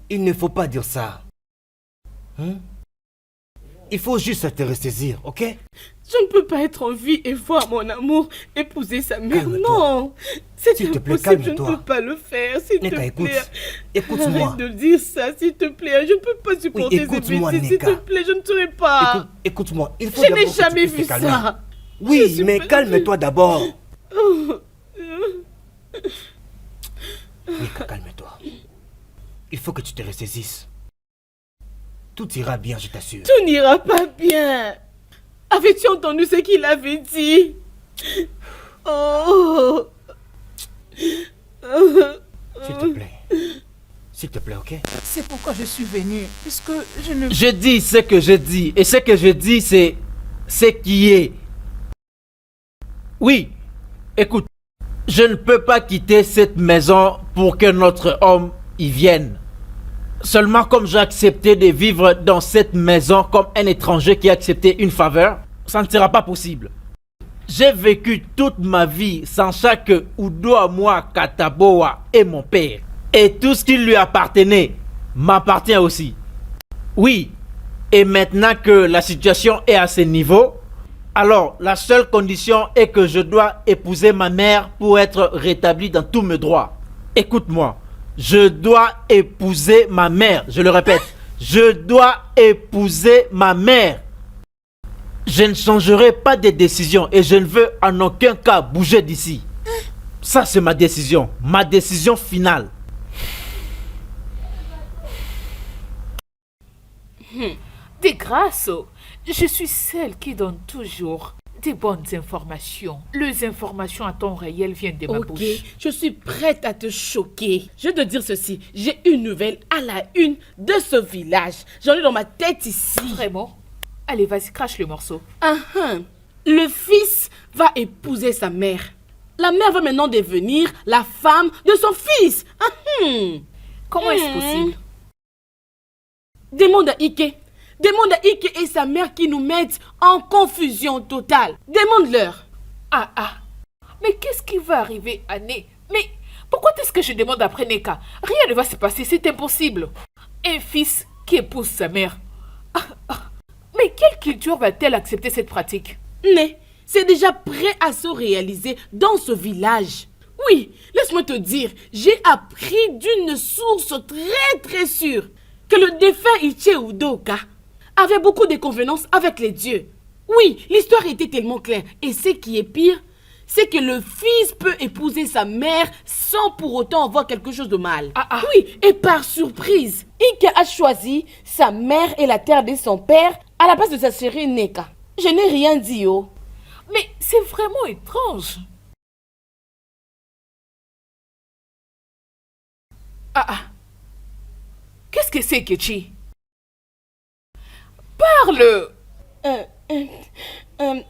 Il ne faut pas dire ça. Il faut juste te ressaisir, ok? Je ne peux pas être en vie et voir mon amour épouser sa mère. Calme-toi. Non, c'est S'il te plaît, impossible, je ne calme-toi. peux pas le faire, s'il te Neka, écoute. plaît. Écoute-moi. Arrête de dire ça, s'il te plaît. Je ne peux pas supporter ces écoute-moi, bêtises, s'il te Neka. plaît, je ne serai pas. Écoute-moi, il faut Je d'abord n'ai que tu jamais puisses vu te calmer. ça. Oui, Je suis mais pas- calme-toi d'abord. Nika, calme-toi. Il faut que tu te ressaisisses. Tout ira bien, je t'assure. Tout n'ira pas bien. Avais-tu entendu ce qu'il avait dit? Oh. S'il te plaît. S'il te plaît, ok? C'est pourquoi je suis venue, puisque je ne... Je dis ce que je dis. Et ce que je dis, c'est ce qui est. Oui, écoute, je ne peux pas quitter cette maison pour que notre homme y vienne. Seulement comme j'ai accepté de vivre dans cette maison comme un étranger qui a accepté une faveur, ça ne sera pas possible. J'ai vécu toute ma vie sachant que Udoamwa Kataboa est mon père. Et tout ce qui lui appartenait m'appartient aussi. Oui, et maintenant que la situation est à ce niveau, alors la seule condition est que je dois épouser ma mère pour être rétabli dans tous mes droits. Écoute-moi, je dois épouser ma mère, je le répète, je dois épouser ma mère. Je ne changerai pas de décision et je ne veux en aucun cas bouger d'ici. Ça, c'est ma décision finale. De grâce, je suis celle qui donne toujours des bonnes informations. Les informations à temps réel viennent de ma Ok, bouche. je suis prête à te choquer. Je vais te dire ceci, j'ai une nouvelle à la une de ce village. J'en ai dans ma tête ici. Vraiment? Allez, vas-y, crache le morceau. Le fils va épouser sa mère. La mère va maintenant devenir la femme de son fils. Comment est-ce possible? Demande à Ike. Demande à Ike et sa mère qui nous mettent en confusion totale. Demande-leur. Mais qu'est-ce qui va arriver à Né? Mais pourquoi est-ce que je demande après Neka? Rien ne va se passer, c'est impossible. Un fils qui épouse sa mère. Mais quelle culture va-t-elle accepter cette pratique? Mais c'est déjà prêt à se réaliser dans ce village. Oui, laisse-moi te dire, j'ai appris d'une source très sûre que le défunt Iche Udoka avait beaucoup de convenances avec les dieux. Oui, l'histoire était tellement claire. Et ce qui est pire, c'est que le fils peut épouser sa mère sans pour autant avoir quelque chose de mal. Oui, et par surprise, Ika a choisi sa mère et la terre de son père à la place de sa chérie Neka. Je n'ai rien dit, oh. Mais c'est vraiment étrange. Qu'est-ce que c'est, Kechi? Parle!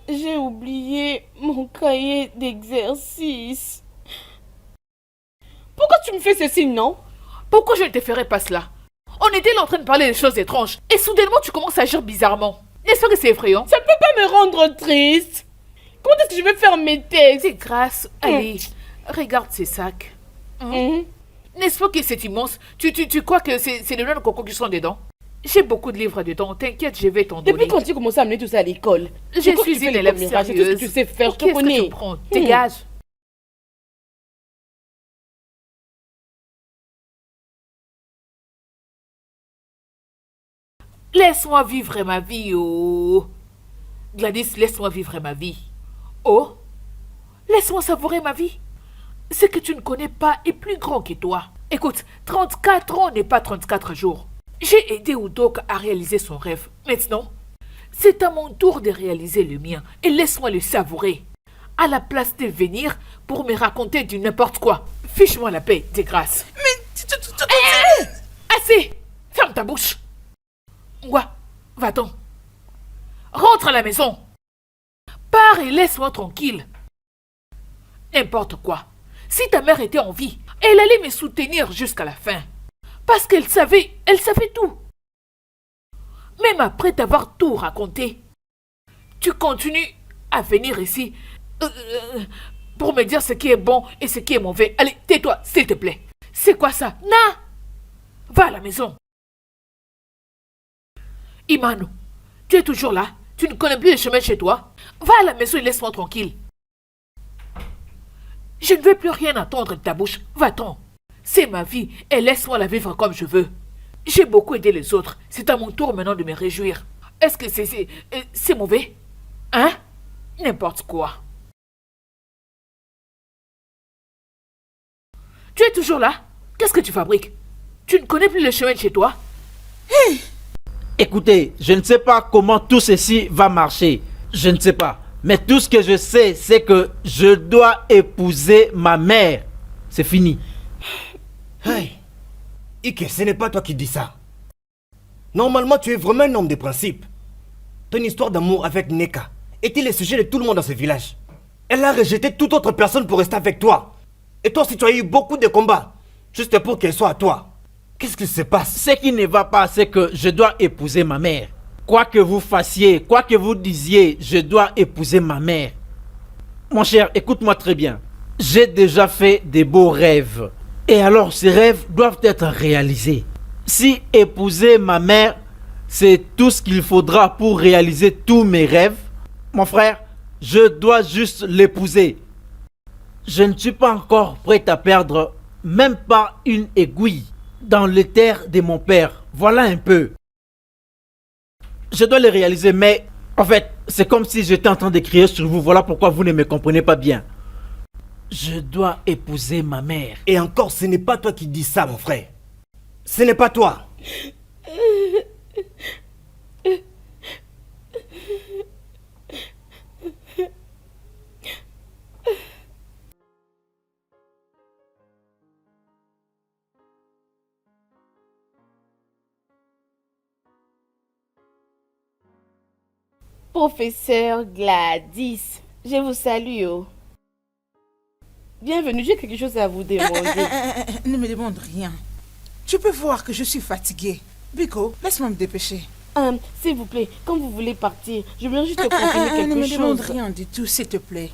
J'ai oublié mon cahier d'exercice. Pourquoi tu me fais ceci, non? Pourquoi je ne te ferais pas cela? On était là en train de parler des choses étranges. Et soudainement, tu commences à agir bizarrement. N'est-ce pas que c'est effrayant? Ça ne peut pas me rendre triste. Comment est-ce que je vais faire mes textes? C'est grâce. Allez, regarde ces sacs. N'est-ce pas que c'est immense? Tu crois que c'est les noix de coco qui sont dedans? J'ai beaucoup de livres dedans. T'inquiète, je vais t'en donner. Depuis quand tu commences à amener tout ça à l'école? Je crois que suis tu fais une les élève commirages, c'est tout ce sérieuse. que tu sais faire, je te Qu'est-ce que connais. tu prends? Dégage. Laisse-moi vivre ma vie, oh. Gladys, laisse-moi vivre ma vie. Oh, laisse-moi savourer ma vie. Ce que tu ne connais pas est plus grand que toi. Écoute, 34 ans n'est pas 34 jours. J'ai aidé Udoka à réaliser son rêve. Maintenant, c'est à mon tour de réaliser le mien. Et laisse-moi le savourer. À la place de venir pour me raconter du n'importe quoi. Fiche-moi la paix, de grâce. Mais assez. Ferme ta bouche. Ngwa, va-t'en. Rentre à la maison. Pars et laisse-moi tranquille. N'importe quoi. Si ta mère était en vie, elle allait me soutenir jusqu'à la fin. Parce qu'elle savait tout. Même après t'avoir tout raconté, tu continues à venir ici pour me dire ce qui est bon et ce qui est mauvais. Allez, tais-toi, s'il te plaît. C'est quoi ça? Na! Va à la maison. Imano, tu es toujours là? Tu ne connais plus le chemin chez toi? Va à la maison et laisse-moi tranquille. Je ne veux plus rien entendre de ta bouche. Va-t'en. C'est ma vie et laisse-moi la vivre comme je veux. J'ai beaucoup aidé les autres. C'est à mon tour maintenant de me réjouir. Est-ce que c'est mauvais? Hein? N'importe quoi. Tu es toujours là? Qu'est-ce que tu fabriques? Tu ne connais plus le chemin de chez toi? Écoutez, je ne sais pas comment tout ceci va marcher. Je ne sais pas. Mais tout ce que je sais, c'est que je dois épouser ma mère. C'est fini. Hey, Ike, ce n'est pas toi qui dis ça. Normalement, tu es vraiment un homme de principe. Ton histoire d'amour avec Neka était le sujet de tout le monde dans ce village. Elle a rejeté toute autre personne pour rester avec toi. Et toi aussi, tu as eu beaucoup de combats, juste pour qu'elle soit à toi. Qu'est-ce qui se passe? Ce qui ne va pas, c'est que je dois épouser ma mère. Quoi que vous fassiez, quoi que vous disiez, je dois épouser ma mère. Mon cher, écoute-moi très bien. J'ai déjà fait des beaux rêves. Et alors, ces rêves doivent être réalisés. Si épouser ma mère, c'est tout ce qu'il faudra pour réaliser tous mes rêves, mon frère, je dois juste l'épouser. Je ne suis pas encore prêt à perdre même pas une aiguille dans les terres de mon père. Voilà un peu. Je dois les réaliser, mais en fait, c'est comme si j'étais en train de crier sur vous. Voilà pourquoi vous ne me comprenez pas bien. Je dois épouser ma mère. Et encore, ce n'est pas toi qui dis ça, mon frère. Ce n'est pas toi. Professeur Gladys, je vous salue. Oh. Bienvenue, j'ai quelque chose à vous demander. Ne me demande rien. Tu peux voir que je suis fatiguée. Biko, laisse-moi me dépêcher. S'il vous plaît, quand vous voulez partir, je voudrais juste confirmer quelque Ne me chose. demande rien du tout, s'il te plaît.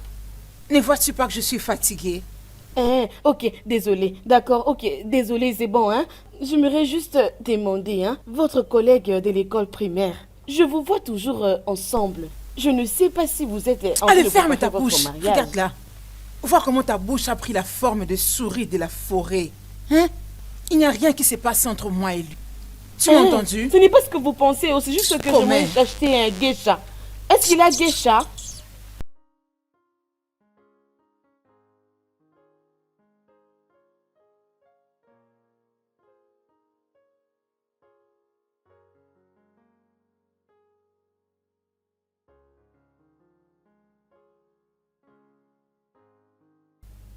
Ne vois-tu pas que je suis fatiguée? Ok, désolé. D'accord, ok, désolé, c'est bon, hein. J'aimerais juste demander, hein, votre collègue de l'école primaire, je vous vois toujours ensemble. Je ne sais pas si vous êtes en train Allez, de ferme préparer ta votre bouche. mariage. Regarde là. Vois comment ta bouche a pris la forme de souris de la forêt. Hein? Il n'y a rien qui s'est passé entre moi et lui. Tu m'as entendu? Ce n'est pas ce que vous pensez, c'est juste que je Promets. voulais acheter un geisha. Est-ce qu'il a geisha?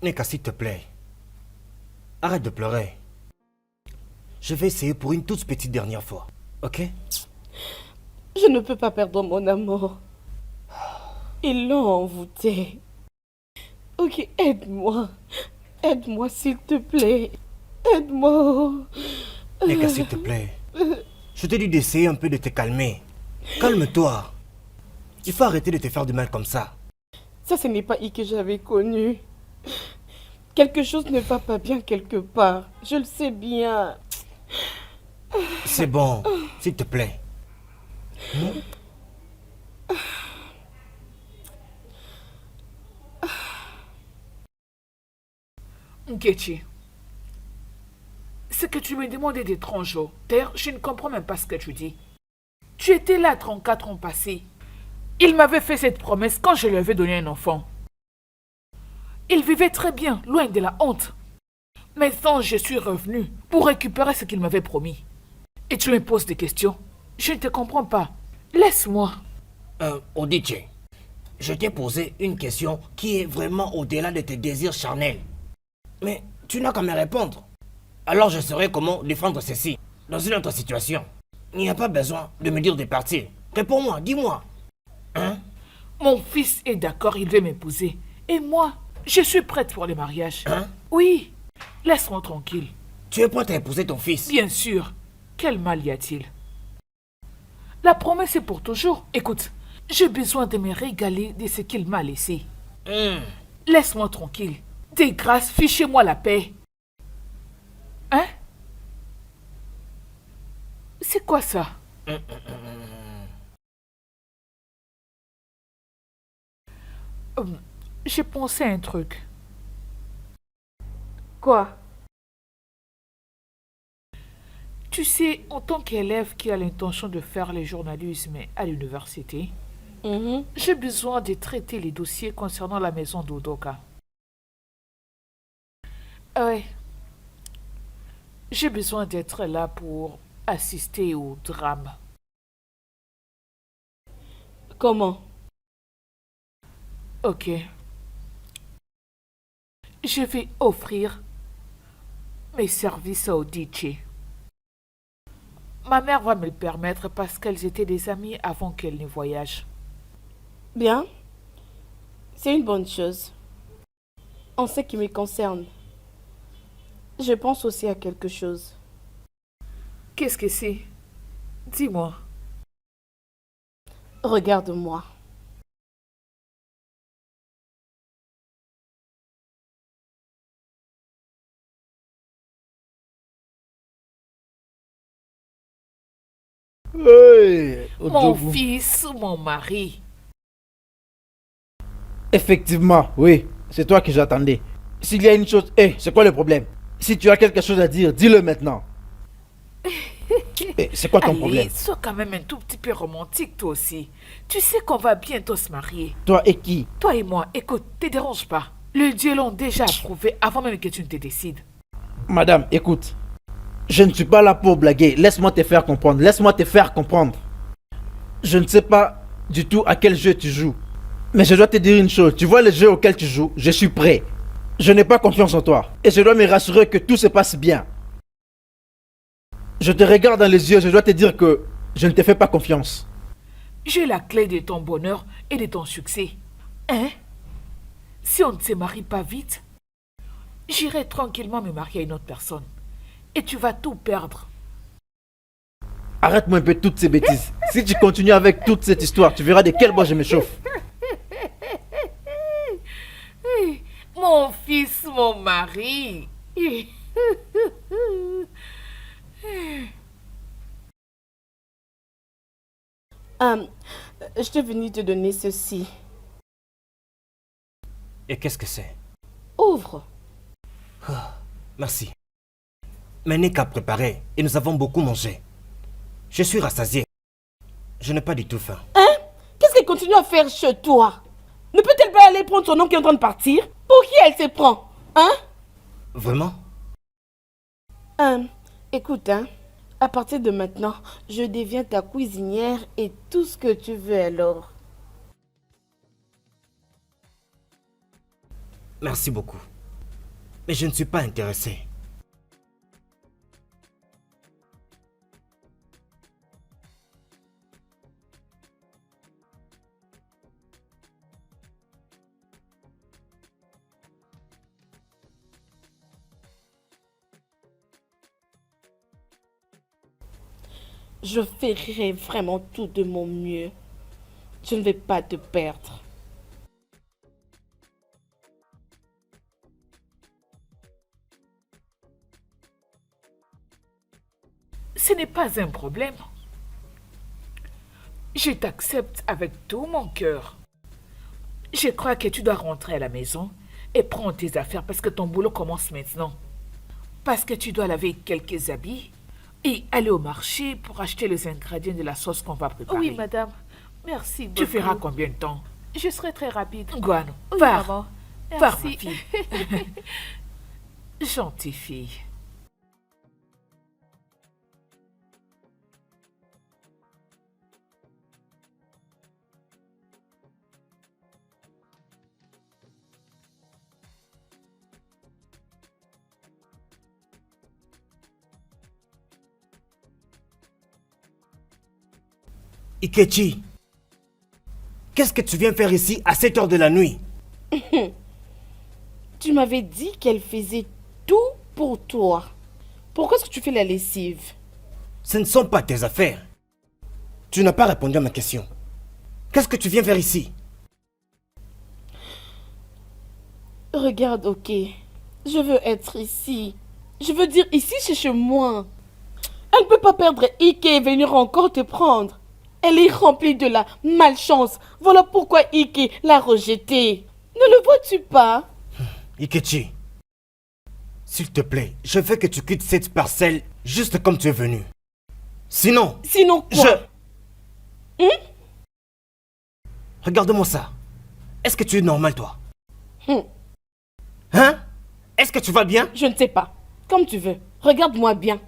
Neka, s'il te plaît. Arrête de pleurer. Je vais essayer pour une toute petite dernière fois. Ok? Je ne peux pas perdre mon amour. Ils l'ont envoûté. Ok, aide-moi. Aide-moi, s'il te plaît. Aide-moi. Neka, s'il te plaît. Je te dis d'essayer un peu de te calmer. Calme-toi. Il faut arrêter de te faire du mal comme ça. Ça, ce n'est pas I que j'avais connu. Quelque chose ne va pas bien quelque part. Je le sais bien. C'est bon, s'il te plaît. Nkechi, ce que tu me demandes est étrange. Oh. D'ailleurs, je ne comprends même pas ce que tu dis. Tu étais là 34 ans passés. Il m'avait fait cette promesse quand je lui avais donné un enfant. Il vivait très bien, loin de la honte. Maintenant, je suis revenu pour récupérer ce qu'il m'avait promis. Et tu me poses des questions. Je ne te comprends pas. Laisse-moi. Odiche, je t'ai posé une question qui est vraiment au-delà de tes désirs charnels. Mais tu n'as qu'à me répondre. Alors je saurai comment défendre ceci dans une autre situation. Il n'y a pas besoin de me dire de partir. Réponds-moi, dis-moi. Hein? Mon fils est d'accord, il veut m'épouser. Et moi, je suis prête pour le mariage. Hein? Oui, laisse-moi tranquille. Tu es prête à épouser ton fils? Bien sûr. Quel mal y a-t-il? La promesse est pour toujours. Écoute, j'ai besoin de me régaler de ce qu'il m'a laissé. Laisse-moi tranquille. De grâce, fichez-moi la paix. Hein? C'est quoi ça? J'ai pensé à un truc. Quoi? Tu sais, en tant qu'élève qui a l'intention de faire le journalisme à l'université, Mhm. j'ai besoin de traiter les dossiers concernant la maison d'Udoka. Ouais, j'ai besoin d'être là pour assister au drame. Comment? Ok. Je vais offrir mes services au DJ. Ma mère va me le permettre parce qu'elles étaient des amies avant qu'elle ne voyage. Bien. C'est une bonne chose. En ce qui me concerne, je pense aussi à quelque chose. Qu'est-ce que c'est? Dis-moi. Regarde-moi. Hey, Mon Odogu. fils, mon mari. Effectivement, oui, c'est toi que j'attendais. S'il y a une chose, c'est quoi le problème? Si tu as quelque chose à dire, dis-le maintenant. C'est quoi ton Allez, problème? sois quand même un tout petit peu romantique toi aussi. Tu sais qu'on va bientôt se marier. Toi et qui? Toi et moi, écoute, te dérange pas. Le Dieu l'ont déjà approuvé avant même que tu ne te décides. Madame, écoute. Je ne suis pas là pour blaguer. Laisse-moi te faire comprendre. Laisse-moi te faire comprendre. Je ne sais pas du tout à quel jeu tu joues. Mais je dois te dire une chose. Tu vois le jeu auquel tu joues, je suis prêt. Je n'ai pas confiance en toi. Et je dois me rassurer que tout se passe bien. Je te regarde dans les yeux, je dois te dire que je ne te fais pas confiance. J'ai la clé de ton bonheur et de ton succès. Hein? Si on ne se marie pas vite, j'irai tranquillement me marier à une autre personne. Et tu vas tout perdre. Arrête-moi un peu toutes ces bêtises. Si tu continues avec toute cette histoire, tu verras de quel bois je me chauffe. Mon fils, mon mari. Je suis venu te donner ceci. Et qu'est-ce que c'est? Ouvre. Merci. Mais n'est qu'à préparer et nous avons beaucoup mangé. Je suis rassasié. Je n'ai pas du tout faim. Qu'est-ce qu'elle continue à faire chez toi? Ne peut-elle pas aller prendre son homme qui est en train de partir? Pour qui elle se prend? Hein? Vraiment? Écoute, à partir de maintenant, je deviens ta cuisinière et tout ce que tu veux alors. Merci beaucoup. Mais je ne suis pas intéressé. Je ferai vraiment tout de mon mieux. Je ne vais pas te perdre. Ce n'est pas un problème. Je t'accepte avec tout mon cœur. Je crois que tu dois rentrer à la maison et prendre tes affaires parce que ton boulot commence maintenant. Parce que tu dois laver quelques habits et aller au marché pour acheter les ingrédients de la sauce qu'on va préparer. Oui, madame. Merci beaucoup. Tu feras combien de temps? Je serai très rapide. Guano, Oui, pars. maman. Pars, ma Merci. fille. Gentille fille. Ikechi, qu'est-ce que tu viens faire ici à 7 heures de la nuit? Tu m'avais dit qu'elle faisait tout pour toi. Pourquoi est-ce que tu fais la lessive? Ce ne sont pas tes affaires. Tu n'as pas répondu à ma question. Qu'est-ce que tu viens faire ici? Regarde, ok. Je veux être ici. Je veux dire ici, c'est chez moi. Elle ne peut pas perdre Ike et venir encore te prendre. Elle est remplie de la malchance. Voilà pourquoi Ike l'a rejetée. Ne le vois-tu pas? Ikechi, s'il te plaît, je veux que tu quittes cette parcelle juste comme tu es venu. Sinon, Sinon quoi? Regarde-moi ça. Est-ce que tu es normal, toi? Hum, Hein? Est-ce que tu vas bien? Je ne sais pas. Comme tu veux. Regarde-moi bien.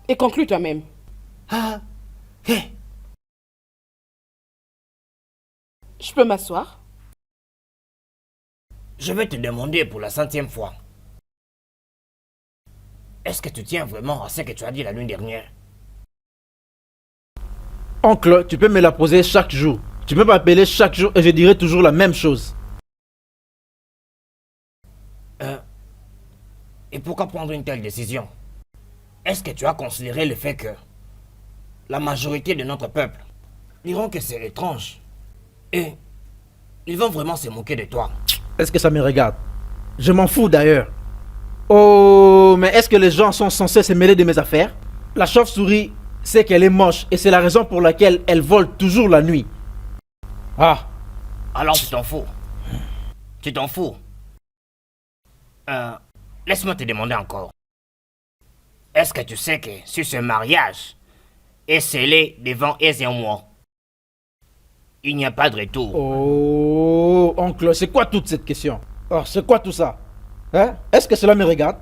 Et conclue toi-même. Ah, hé, Je peux m'asseoir? Je vais te demander pour la 100e fois. Est-ce que tu tiens vraiment à ce que tu as dit la nuit dernière? Oncle, tu peux me la poser chaque jour. Tu peux m'appeler chaque jour et je dirai toujours la même chose. Et pourquoi prendre une telle décision? Est-ce que tu as considéré le fait que la majorité de notre peuple diront que c'est étrange et ils vont vraiment se moquer de toi? Est-ce que ça me regarde? Je m'en fous d'ailleurs. Oh, mais est-ce que les gens sont censés se mêler de mes affaires? La chauve-souris sait qu'elle est moche et c'est la raison pour laquelle elle vole toujours la nuit. Ah, Alors tu t'en fous. Tu t'en fous. Laisse-moi te demander encore. Est-ce que tu sais que si ce mariage est scellé devant Aise et moi, il n'y a pas de retour? oh, oncle, c'est quoi toute cette question? Oh, c'est quoi tout ça? Hein? Est-ce que cela me regarde?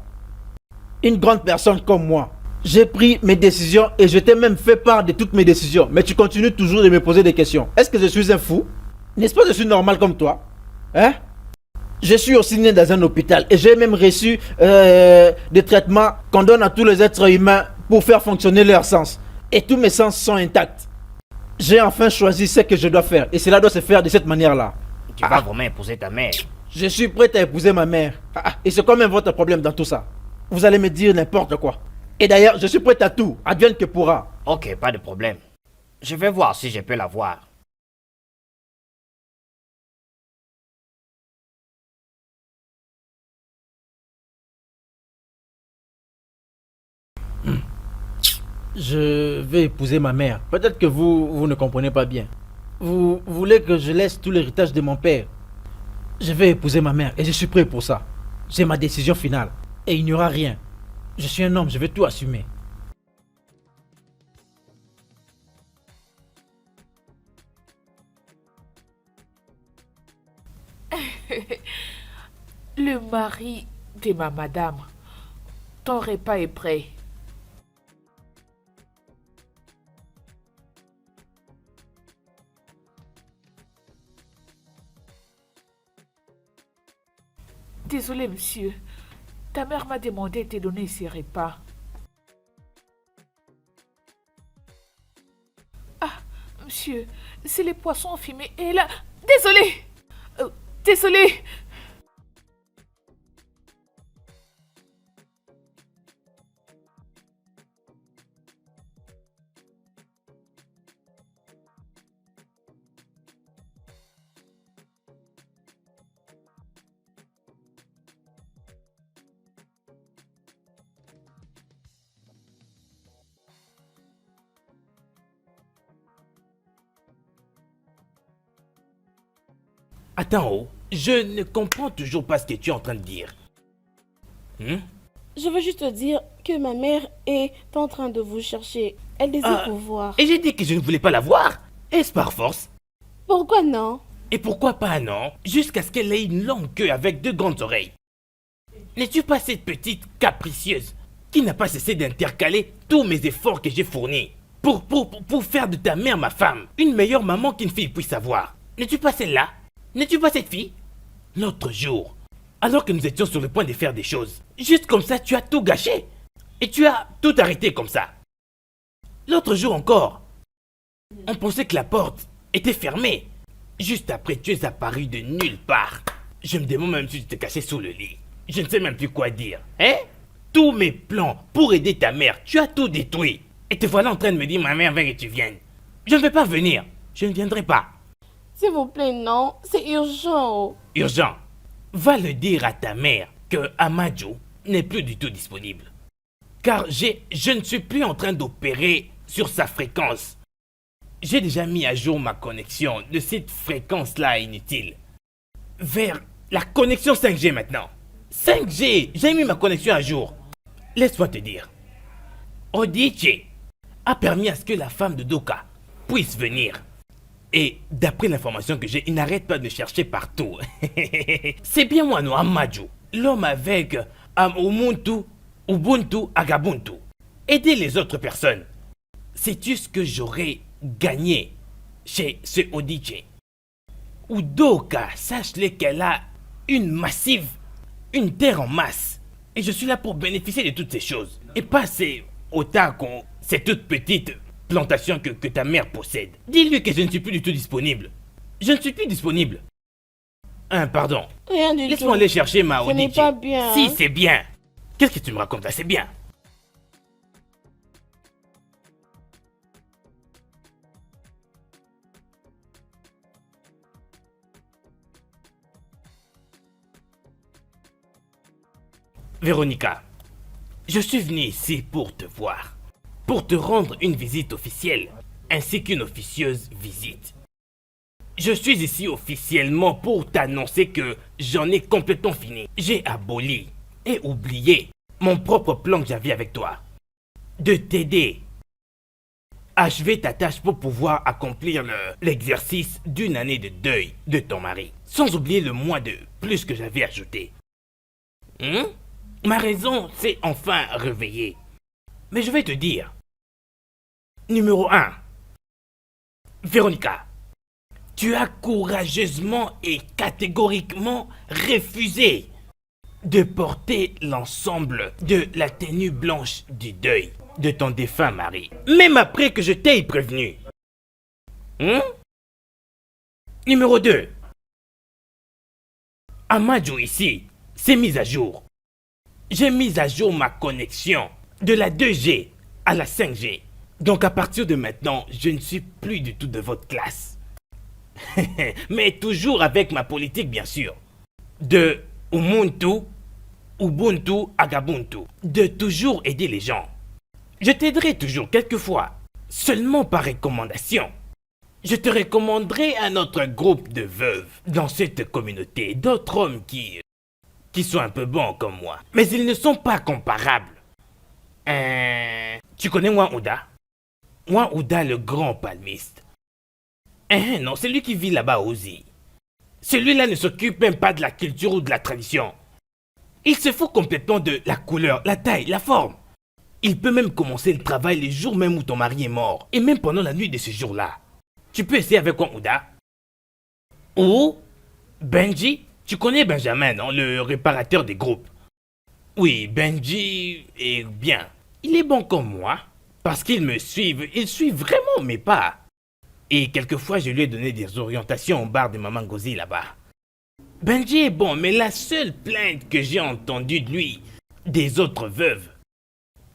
Une grande personne comme moi, j'ai pris mes décisions et je t'ai même fait part de toutes mes décisions. Mais tu continues toujours de me poser des questions. Est-ce que je suis un fou? N'est-ce pas que je suis normal comme toi? Hein? Je suis aussi né dans un hôpital et j'ai même reçu des traitements qu'on donne à tous les êtres humains pour faire fonctionner leur sens. Et tous mes sens sont intacts. J'ai enfin choisi ce que je dois faire et cela doit se faire de cette manière-là. Tu vas vraiment épouser ta mère? Je suis prêt à épouser ma mère. Et c'est quand même votre problème dans tout ça. Vous allez me dire n'importe quoi. Et d'ailleurs, je suis prêt à tout. Advienne que pourra. Ok, pas de problème. Je vais voir si je peux la voir. Je vais épouser ma mère. Peut-être que vous ne comprenez pas bien. Vous voulez que je laisse tout l'héritage de mon père. Je vais épouser ma mère et je suis prêt pour ça. C'est ma décision finale. Et il n'y aura rien. Je suis un homme, je vais tout assumer. Le mari de ma madame, ton repas est prêt. Désolé, monsieur. Ta mère m'a demandé de te donner ses repas. Ah, monsieur, c'est les poissons fumés et là... Désolé! Désolé! Attends, oh, je ne comprends toujours pas ce que tu es en train de dire. Je veux juste te dire que ma mère est en train de vous chercher. Elle désire vous voir. Et j'ai dit que je ne voulais pas la voir. Est-ce par force? Pourquoi non? Et pourquoi pas non? Jusqu'à ce qu'elle ait une longue queue avec deux grandes oreilles. N'es-tu pas cette petite capricieuse qui n'a pas cessé d'intercaler tous mes efforts que j'ai fournis pour faire de ta mère ma femme, une meilleure maman qu'une fille puisse avoir? N'es-tu pas celle-là? N'es-tu pas cette fille? L'autre jour, alors que nous étions sur le point de faire des choses, juste comme ça, tu as tout gâché. Et tu as tout arrêté comme ça. L'autre jour encore, on pensait que la porte était fermée. Juste après, tu es apparu de nulle part. Je me demande même si tu te cachais sous le lit. Je ne sais même plus quoi dire. Hein? Tous mes plans pour aider ta mère, tu as tout détruit. Et te voilà en train de me dire, ma mère, viens que tu viennes. Je ne vais pas venir. Je ne viendrai pas. S'il vous plaît, non. C'est urgent. car je ne suis plus en train d'opérer sur sa fréquence. J'ai déjà mis à jour ma connexion de cette fréquence-là inutile vers la connexion 5G maintenant. 5G, j'ai mis ma connexion à jour. Laisse-moi te dire, Odiche a permis à ce que la femme de Doka puisse venir. Et d'après l'information que j'ai, il n'arrête pas de chercher partout. C'est bien moi, non, Amadou, l'homme avec Ubuntu, Agabuntu. Aider les autres personnes. Sais-tu ce que j'aurais gagné chez ce Odiche? Udoka, sache-le qu'elle a une terre en masse. Et je suis là pour bénéficier de toutes ces choses. Et pas ces otakons, ces toutes petites plantations que ta mère possède. Dis-lui que je ne suis plus du tout disponible. Je ne suis plus disponible. Pardon. Rien du tout. Laisse-moi aller chercher ma Ce n'est Odiche. pas bien. Si, c'est bien. Qu'est-ce que tu me racontes là? C'est bien. Véronica, je suis venu ici pour te voir, pour te rendre une visite officielle, ainsi qu'une officieuse visite. Je suis ici officiellement pour t'annoncer que j'en ai complètement fini. J'ai aboli et oublié mon propre plan que j'avais avec toi. De t'aider. Achever ta tâche pour pouvoir accomplir l'exercice d'une année de deuil de ton mari. Sans oublier le mois de plus que j'avais ajouté. Ma raison s'est enfin réveillée. Mais je vais te dire. Numéro 1. Véronica, tu as courageusement et catégoriquement refusé de porter l'ensemble de la tenue blanche du deuil de ton défunt mari. Même après que je t'ai prévenu. Numéro 2. Amadou ici s'est mis à jour. J'ai mis à jour ma connexion de la 2G à la 5G. Donc à partir de maintenant, je ne suis plus du tout de votre classe. Mais toujours avec ma politique bien sûr. De Ubuntu, Agabuntu. De toujours aider les gens. Je t'aiderai toujours quelquefois. Seulement par recommandation. Je te recommanderai un autre groupe de veuves dans cette communauté. D'autres hommes qui sont un peu bons comme moi. Mais ils ne sont pas comparables. Tu connais Ouda? Ouda, le grand palmiste. Non, c'est lui qui vit là-bas aussi. Celui-là ne s'occupe même pas de la culture ou de la tradition. Il se fout complètement de la couleur, la taille, la forme. Il peut même commencer le travail les jours même où ton mari est mort. Et même pendant la nuit de ce jour-là. Tu peux essayer avec Ouda. Ou Benji. Tu connais Benjamin, non? Le réparateur des groupes. Oui, Benji est bien. Il est bon comme moi. Parce qu'il me suit. Il suit vraiment mes pas. Et quelquefois, je lui ai donné des orientations au bar de Maman Ngozi là-bas. Benji est bon, mais la seule plainte que j'ai entendue de lui, des autres veuves,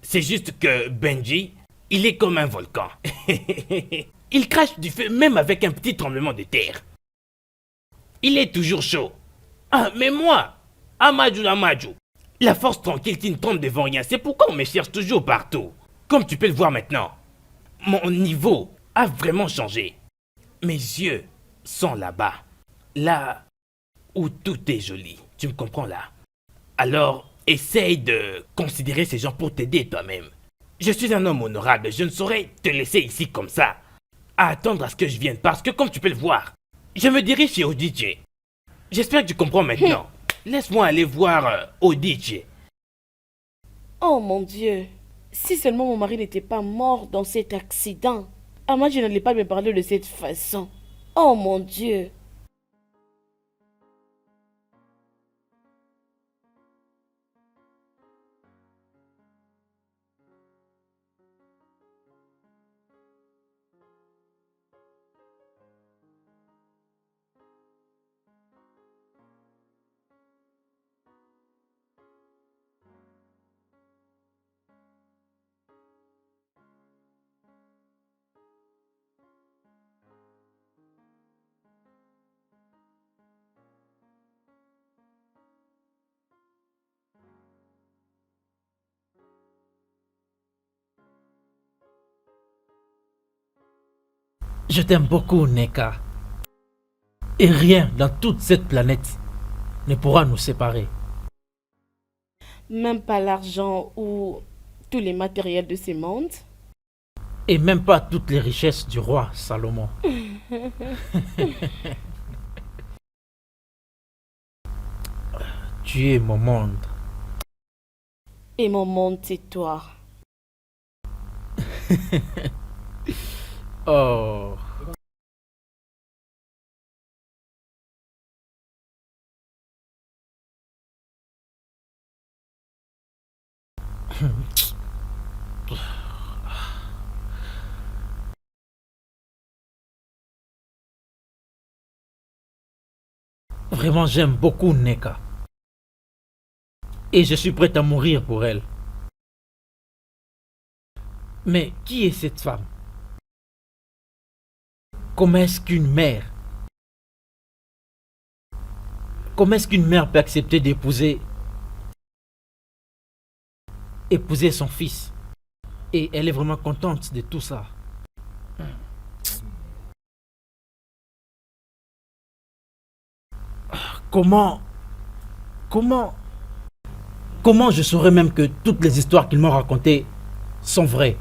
c'est juste que Benji, il est comme un volcan. Il crache du feu même avec un petit tremblement de terre. Il est toujours chaud. Mais moi, Amadou, la force tranquille qui ne tremble devant rien, c'est pourquoi on me cherche toujours partout. Comme tu peux le voir maintenant, mon niveau a vraiment changé. Mes yeux sont là-bas, là où tout est joli. Tu me comprends là? Alors, essaye de considérer ces gens pour t'aider toi-même. Je suis un homme honorable, je ne saurais te laisser ici comme ça, à attendre à ce que je vienne, parce que comme tu peux le voir, je me dirige chez Odiche. J'espère que tu comprends maintenant. Laisse-moi aller voir Odiche. Oh mon Dieu. Si seulement mon mari n'était pas mort dans cet accident. Moi, je n'allais pas me parler de cette façon. Oh mon Dieu. Je t'aime beaucoup, Neka. Et rien dans toute cette planète ne pourra nous séparer. Même pas l'argent ou tous les matériels de ce monde. Et même pas toutes les richesses du roi Salomon. Tu es mon monde. Et mon monde, c'est toi. Oh. Vraiment, j'aime beaucoup Neka. Et je suis prêt à mourir pour elle. Mais qui est cette femme? Comment est-ce qu'une mère peut accepter d'épouser son fils? Et elle est vraiment contente de tout ça. Comment je saurais même que toutes les histoires qu'ils m'ont racontées sont vraies?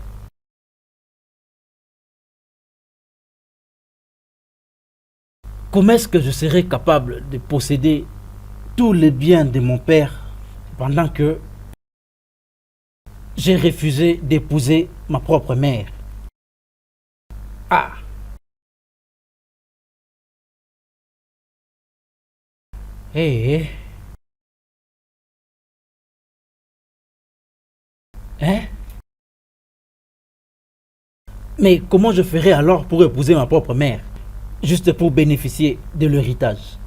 Comment est-ce que je serais capable de posséder tous les biens de mon père pendant que j'ai refusé d'épouser ma propre mère? Ah! Hé! Hein? Mais comment je ferais alors pour épouser ma propre mère? Juste pour bénéficier de l'héritage.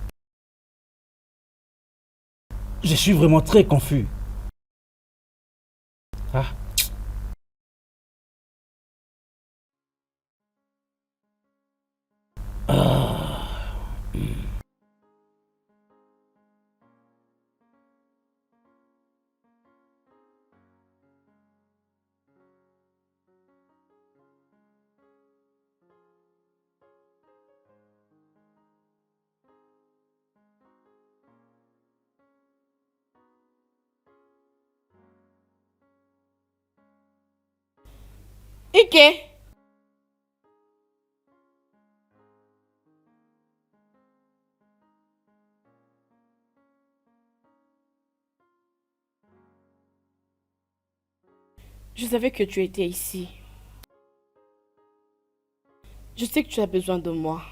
Je suis vraiment très confus. Ah. Ike! Je savais que tu étais ici. Je sais que tu as besoin de moi.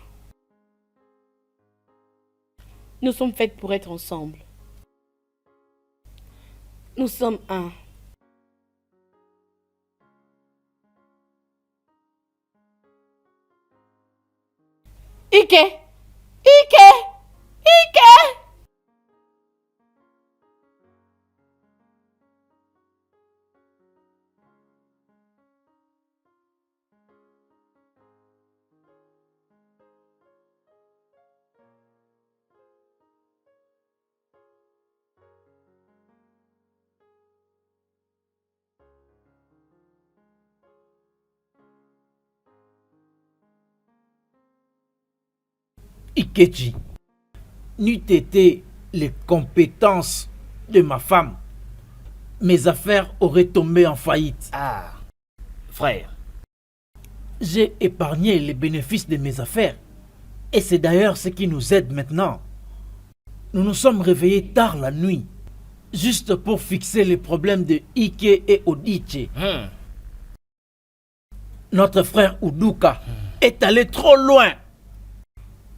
Nous sommes faites pour être ensemble. Nous sommes un. Ike! Ike! Ike! Ikechi, n'eût été les compétences de ma femme, mes affaires auraient tombé en faillite. Ah, frère. J'ai épargné les bénéfices de mes affaires. Et c'est d'ailleurs ce qui nous aide maintenant. Nous nous sommes réveillés tard la nuit, juste pour fixer les problèmes de Ike et Odiche. Notre frère Uduka est allé trop loin.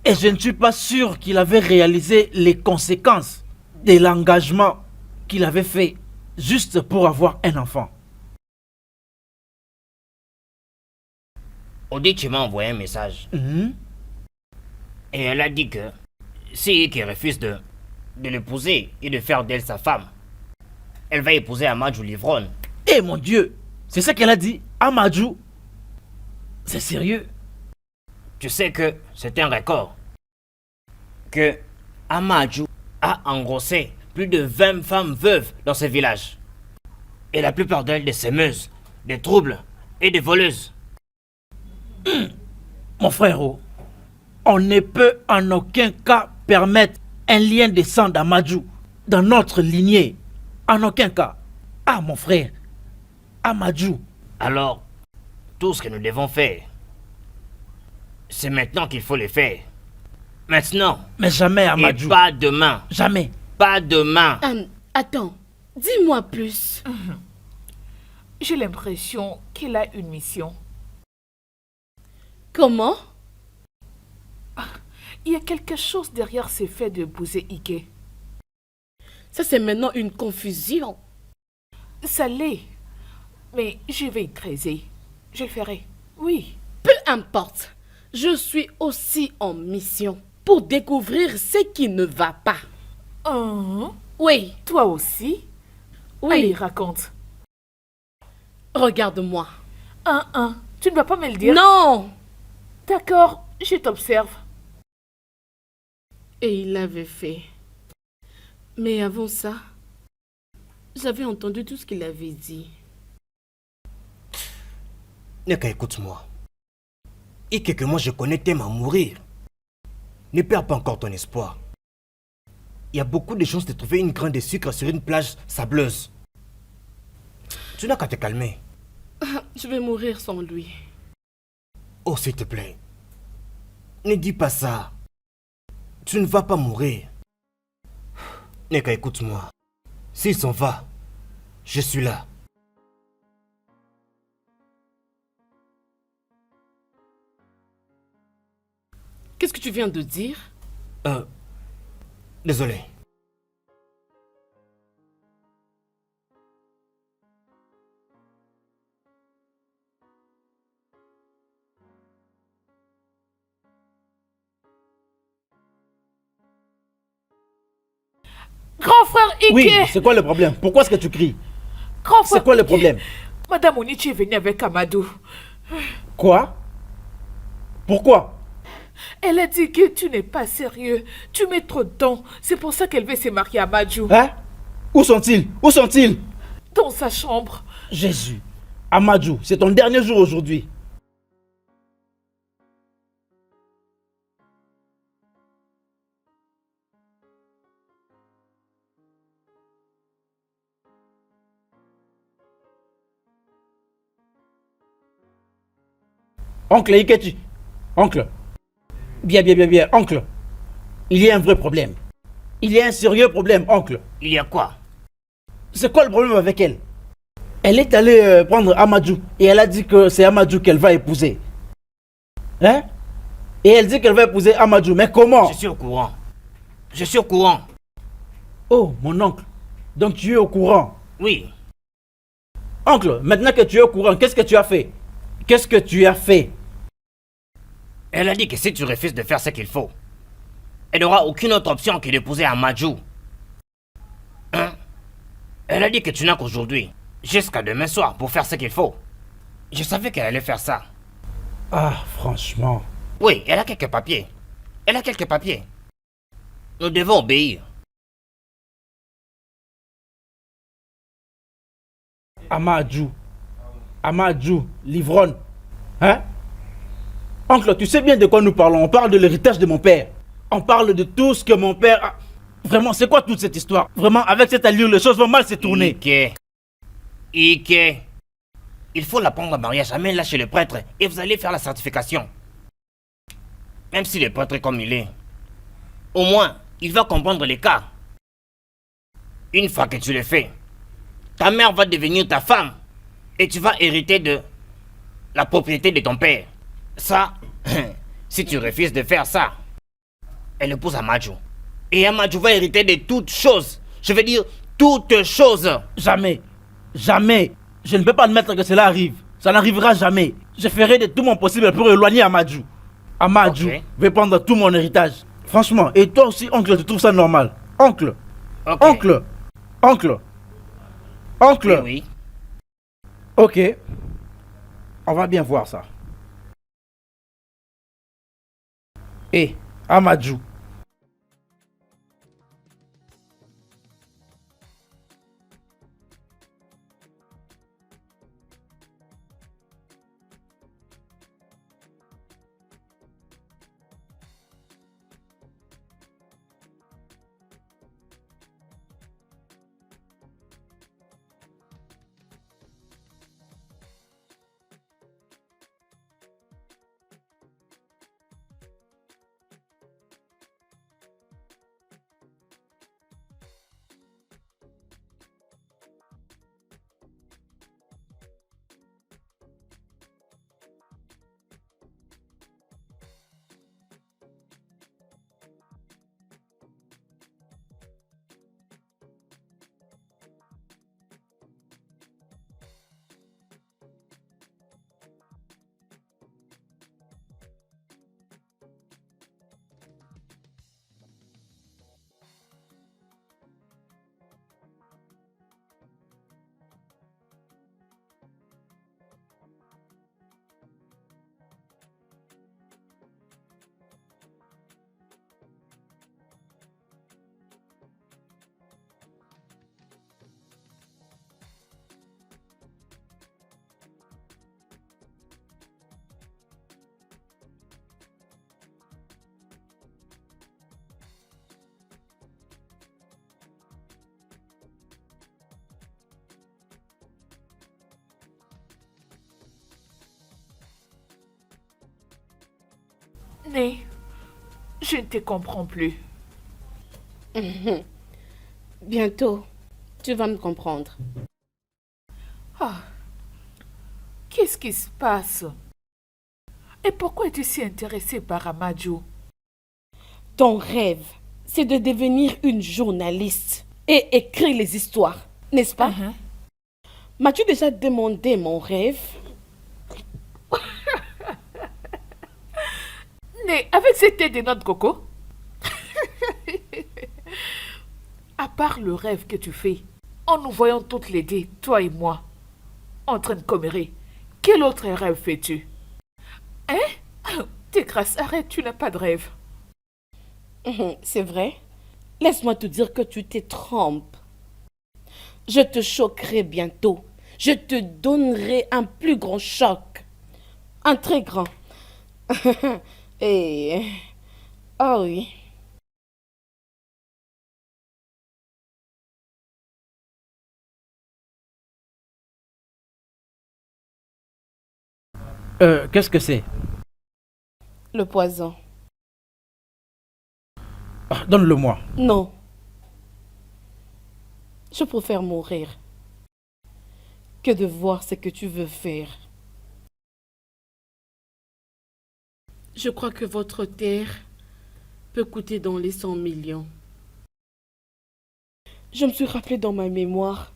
Et je ne suis pas sûr qu'il avait réalisé les conséquences de l'engagement qu'il avait fait juste pour avoir un enfant. Odiche m'a envoyé un message. Et elle a dit que si Ike refuse de l'épouser et de faire d'elle sa femme, elle va épouser Amadou l'ivrogne. Eh mon Dieu, c'est ça qu'elle a dit, Amadou. C'est sérieux? Tu sais que c'est un record. Que Amadou a engrossé plus de 20 femmes veuves dans ce village. Et la plupart d'elles des semeuses, des troubles et des voleuses. Mon frère, on ne peut en aucun cas permettre un lien de sang d'Amadou dans notre lignée. En aucun cas. Ah, mon frère. Amadou. Alors, tout ce que nous devons faire, c'est maintenant qu'il faut le faire. Maintenant. Mais jamais, Amadou. Et pas demain. Jamais. Pas demain. Attends, dis-moi plus. J'ai l'impression qu'il a une mission. Comment? Il y a quelque chose derrière ces faits de bouser Ike. Ça, c'est maintenant une confusion. Ça l'est. Mais je vais y creuser. Je le ferai. Oui. Peu importe. Je suis aussi en mission pour découvrir ce qui ne va pas. Oui. Toi aussi? Oui. Allez, raconte. Regarde-moi. Tu ne vas pas me le dire? Non! D'accord, je t'observe. Et il l'avait fait. Mais avant ça, j'avais entendu tout ce qu'il avait dit. Neka, écoute-moi. Ike que moi je connais t'aime à mourir. Ne perds pas encore ton espoir. Il y a beaucoup de chances de trouver une graine de sucre sur une plage sableuse. Tu n'as qu'à te calmer. Je vais mourir sans lui. Oh, s'il te plaît. Ne dis pas ça. Tu ne vas pas mourir. Neka, écoute-moi. S'il s'en va, je suis là. Qu'est-ce que tu viens de dire? Désolé. Grand frère Ike! Oui, c'est quoi le problème? Pourquoi est-ce que tu cries? Grand frère C'est quoi le Ike! problème? Madame Onichi est venue avec Amadou. Quoi? Pourquoi? Elle a dit que tu n'es pas sérieux. Tu mets trop de temps. C'est pour ça qu'elle veut se marier à Amadou. Hein? Où sont-ils? Où sont-ils? Dans sa chambre. Jésus. Amadou, c'est ton dernier jour aujourd'hui. Oncle Ikechi. Oncle. Bien. Oncle. Il y a un vrai problème. Il y a un sérieux problème, oncle. Il y a quoi? C'est quoi le problème avec elle? Elle est allée prendre Amadou et elle a dit que c'est Amadou qu'elle va épouser. Hein? Et elle dit qu'elle va épouser Amadou. Mais comment? Je suis au courant. Je suis au courant. Oh, mon oncle. Donc tu es au courant? Oui. Oncle, maintenant que tu es au courant, qu'est-ce que tu as fait? Qu'est-ce que tu as fait? Elle a dit que si tu refuses de faire ce qu'il faut, elle n'aura aucune autre option que d'épouser Amadou. Hein? Elle a dit que tu n'as qu'aujourd'hui, jusqu'à demain soir, pour faire ce qu'il faut. Je savais qu'elle allait faire ça. Ah, franchement. Oui, elle a quelques papiers. Elle a quelques papiers. Nous devons obéir. Amadou. Amadou, l'ivrogne. Hein? Oncle, tu sais bien de quoi nous parlons. On parle de l'héritage de mon père. On parle de tout ce que mon père a... Vraiment, c'est quoi toute cette histoire? Vraiment, avec cette allure, les choses vont mal se tourner. Ike. Il faut la prendre en mariage. Amène-la chez le prêtre et vous allez faire la certification. Même si le prêtre est comme il est, au moins, il va comprendre les cas. Une fois que tu le fais, ta mère va devenir ta femme et tu vas hériter de la propriété de ton père. Ça, si tu refuses de faire ça, elle épouse Amadou. Et Amadou va hériter de toutes choses. Je veux dire, toutes choses. Jamais. Jamais. Je ne peux pas admettre que cela arrive. Ça n'arrivera jamais. Je ferai de tout mon possible pour éloigner Amadou. Amadou veut prendre tout mon héritage. Franchement, et toi aussi, oncle, tu trouves ça normal? Oncle. Oncle. Oncle. Oncle. Oui. Ok. On va bien voir ça. Et Amadou. Né, je ne te comprends plus. Bientôt, tu vas me comprendre. Ah, qu'est-ce qui se passe? Et pourquoi es-tu si intéressé par Amadou? Ton rêve, c'est de devenir une journaliste et écrire les histoires, n'est-ce pas? M'as-tu déjà demandé mon rêve? Né, avec cette tête de noix de coco? À part le rêve que tu fais, en nous voyant toutes les deux, toi et moi, en train de commérer, quel autre rêve fais-tu? Hein? T'es grâce, arrête, tu n'as pas de rêve. C'est vrai? Laisse-moi te dire que tu te trompes. Je te choquerai bientôt. Je te donnerai un plus grand choc. Un très grand. Et... Ah oui. Qu'est-ce que c'est? Le poison. Ah, donne-le-moi. Non. Je préfère mourir que de voir ce que tu veux faire. Je crois que votre terre peut coûter dans les 100 millions. Je me suis rappelé dans ma mémoire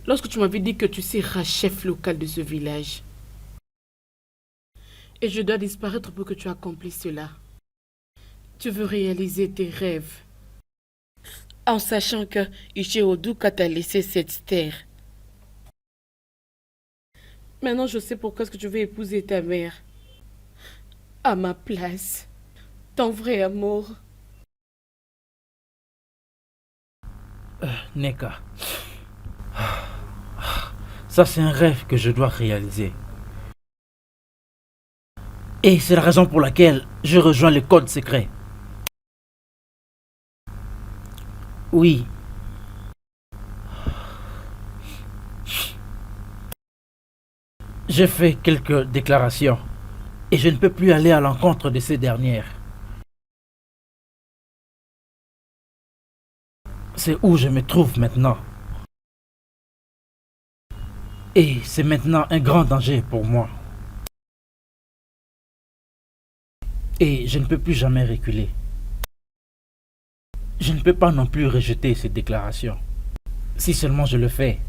lorsque tu m'avais dit que tu seras chef local de ce village. Et je dois disparaître pour que tu accomplisses cela. Tu veux réaliser tes rêves en sachant que Icheoduka t'a laissé cette terre. Maintenant, je sais pourquoi est-ce que tu veux épouser ta mère. À ma place. Ton vrai amour. Neka. Ça, c'est un rêve que je dois réaliser. Et c'est la raison pour laquelle je rejoins le code secret. Oui. J'ai fait quelques déclarations et je ne peux plus aller à l'encontre de ces dernières. C'est où je me trouve maintenant. Et c'est maintenant un grand danger pour moi. Et je ne peux plus jamais reculer. Je ne peux pas non plus rejeter ces déclarations. Si seulement je le fais.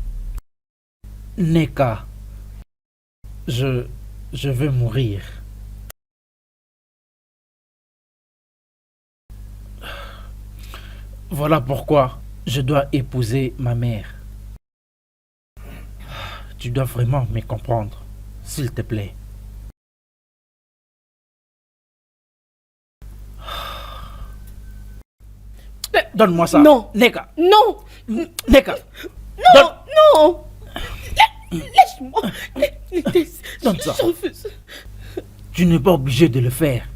Neka, je veux mourir. Voilà pourquoi je dois épouser ma mère. Tu dois vraiment me comprendre, s'il te plaît. Donne-moi ça. Non. Neka. Non. Neka. Non. Non. Laisse-moi. Donne ça. Je refuse. Tu n'es pas obligé de le faire.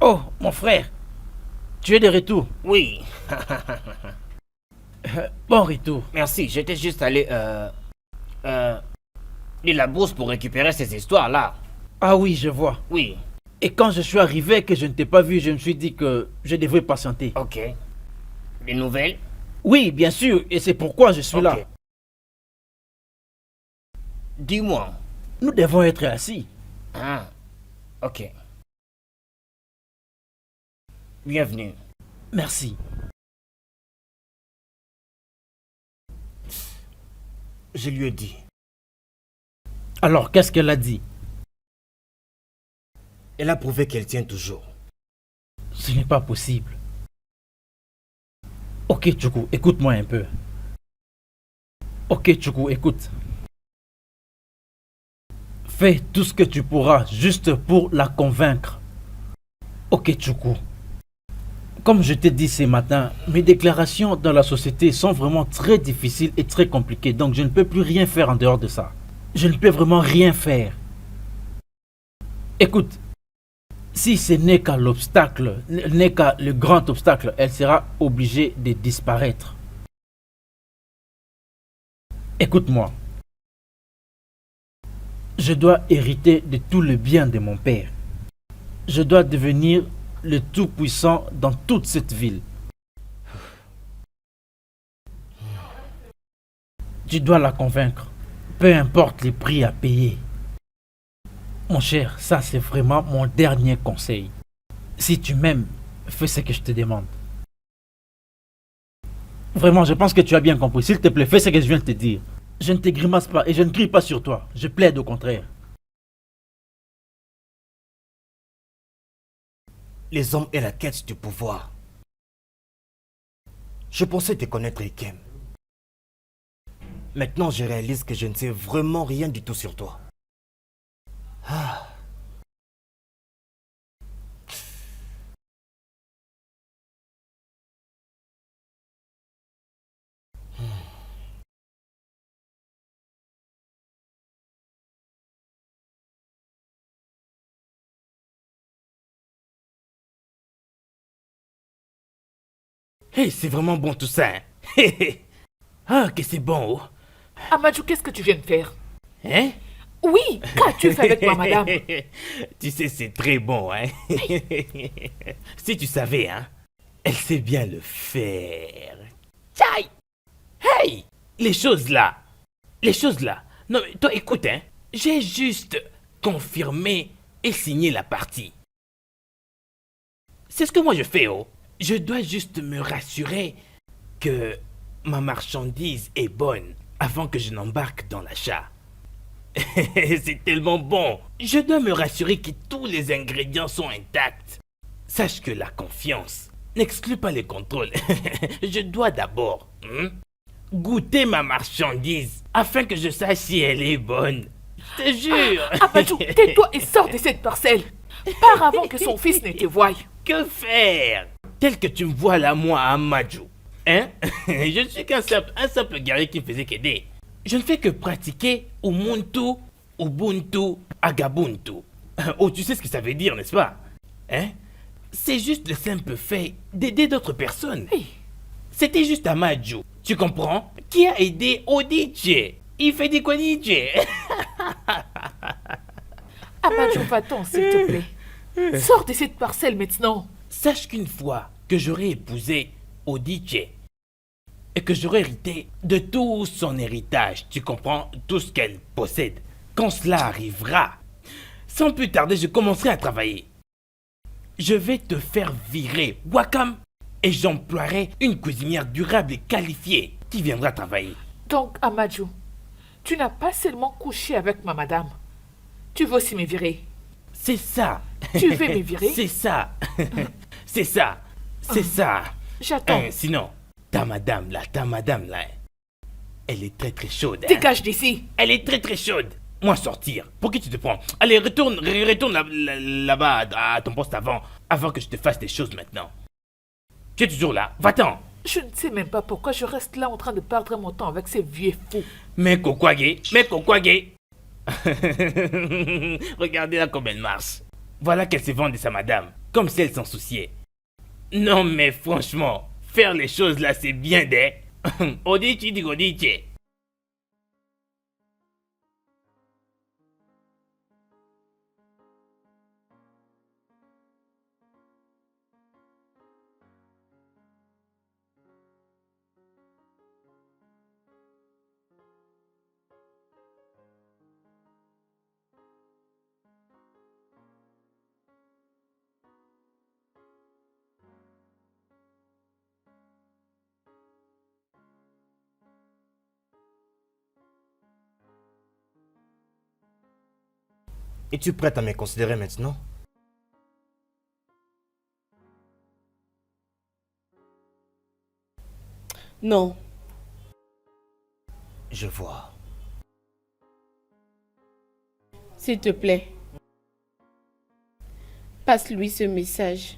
Oh, mon frère. Tu es de retour. Oui. Bon retour. Merci, j'étais juste allé lire la bourse pour récupérer ces histoires-là. Ah oui, je vois. Oui. Et quand je suis arrivé et que je ne t'ai pas vu, je me suis dit que je devrais patienter. Ok. Des nouvelles? Oui, bien sûr, et c'est pourquoi je suis là. Dis-moi. Nous devons être assis. Ah, ok. Bienvenue. Merci. Je lui ai dit. Alors, qu'est-ce qu'elle a dit? Elle a prouvé qu'elle tient toujours. Ce n'est pas possible. Ok, Tchoukou, écoute-moi un peu. Ok, Tchoukou, écoute. Fais tout ce que tu pourras juste pour la convaincre. Ok, Tchoukou. Comme je t'ai dit ce matin, mes déclarations dans la société sont vraiment très difficiles et très compliquées. Donc je ne peux plus rien faire en dehors de ça. Je ne peux vraiment rien faire. Écoute, si ce n'est qu'à l'obstacle, n'est qu'à le grand obstacle, elle sera obligée de disparaître. Écoute-moi. Je dois hériter de tout le bien de mon père. Je dois devenir le tout-puissant dans toute cette ville. Tu dois la convaincre, peu importe les prix à payer. Mon cher, ça c'est vraiment mon dernier conseil. Si tu m'aimes, fais ce que je te demande. Vraiment, je pense que tu as bien compris. S'il te plaît, fais ce que je viens de te dire. Je ne te grimace pas et je ne crie pas sur toi. Je plaide au contraire. Les hommes et la quête du pouvoir. Je pensais te connaître, Ikem. Maintenant, je réalise que je ne sais vraiment rien du tout sur toi. Ah. Hey, c'est vraiment bon tout ça. Hein? Ah, que c'est bon. Oh. Amadou, qu'est-ce que tu viens de faire? Hein? Oui, qu'as-tu fait avec ma madame? Tu sais, c'est très bon, hein? Si tu savais, hein? Elle sait bien le faire. Tchaï! Hey! Les choses là. Les choses là. Non, mais toi, écoute, hein? J'ai juste confirmé et signé la partie. C'est ce que moi je fais, oh. Je dois juste me rassurer que ma marchandise est bonne avant que je n'embarque dans l'achat. C'est tellement bon. Je dois me rassurer que tous les ingrédients sont intacts. Sache que la confiance n'exclut pas les contrôles. Je dois d'abord goûter ma marchandise afin que je sache si elle est bonne. Je te jure. Amadou, tais-toi et sors de cette parcelle. Pars avant que son fils ne te voie. Que faire? Tel que tu me vois là, moi, Amadou. Hein? Je ne suis qu'un simple guerrier qui faisait qu'aider. Je ne fais que pratiquer Ubuntu, Ubuntu, Agabuntu. Oh, tu sais ce que ça veut dire, n'est-ce pas? Hein? C'est juste le simple fait d'aider d'autres personnes. Hey. C'était juste Amadou, tu comprends? Qui a aidé Odiche. Il fait des Koniche. Amadou, va-t'en, s'il te plaît. Sors de cette parcelle maintenant. Sache qu'une fois que j'aurai épousé Odiche et que j'aurai hérité de tout son héritage, tu comprends, tout ce qu'elle possède, quand cela arrivera, sans plus tarder, je commencerai à travailler. Je vais te faire virer, Wakam, et j'emploierai une cuisinière durable et qualifiée qui viendra travailler. Donc, Amadou, tu n'as pas seulement couché avec ma madame. Tu veux aussi me virer. C'est ça. Tu veux me virer? C'est ça. C'est ça. C'est ça. J'attends. Sinon, ta madame là, elle est très très chaude. Hein. Dégage d'ici. Elle est très très chaude. Moi sortir. Pour qui tu te prends? Allez, retourne là-bas à ton poste avant que je te fasse des choses maintenant. Tu es toujours là. Va-t'en. Je ne sais même pas pourquoi je reste là en train de perdre mon temps avec ces vieux fous. Mais Kokwage. Regardez là comme elle marche. Voilà qu'elle se vend de sa madame, comme si elle s'en souciait. Non mais franchement, faire les choses là c'est bien des... Odichi dit Odichi. Es-tu prête à me considérer maintenant? Non. Je vois. S'il te plaît. Passe-lui ce message.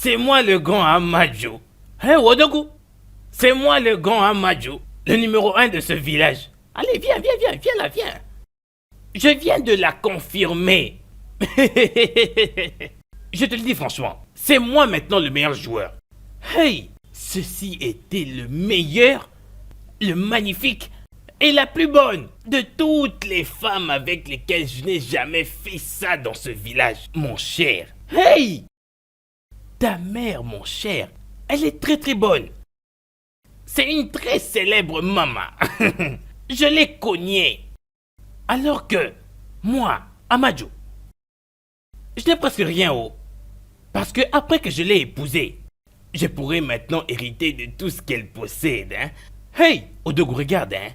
C'est moi le grand Amadjo. Hein, Odogu? C'est moi le grand Amadjo, le numéro 1 de ce village. Allez, viens là, viens. Je viens de la confirmer. Je te le dis franchement, c'est moi maintenant le meilleur joueur. Hey, ceci était le meilleur, le magnifique et la plus bonne de toutes les femmes avec lesquelles je n'ai jamais fait ça dans ce village, mon cher. Hey! Ta mère, mon cher, elle est très très bonne. C'est une très célèbre maman. Je l'ai cognée. Alors que, moi, Amadjo, je n'ai presque rien parce que après que je l'ai épousée, je pourrais maintenant hériter de tout ce qu'elle possède. Hein? Hey, Odogu, regarde. Hein?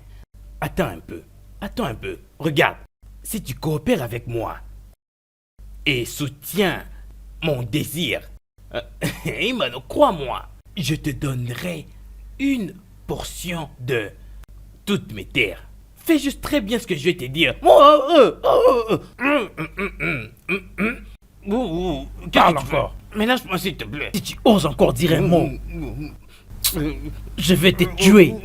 Attends un peu. Regarde, si tu coopères avec moi et soutiens mon désir, Imano, crois-moi, je te donnerai une portion de toutes mes terres. Fais juste très bien ce que je vais te dire. Parle encore. Mais lâche-moi s'il te plaît. Si tu oses encore dire un mot, je vais te tuer.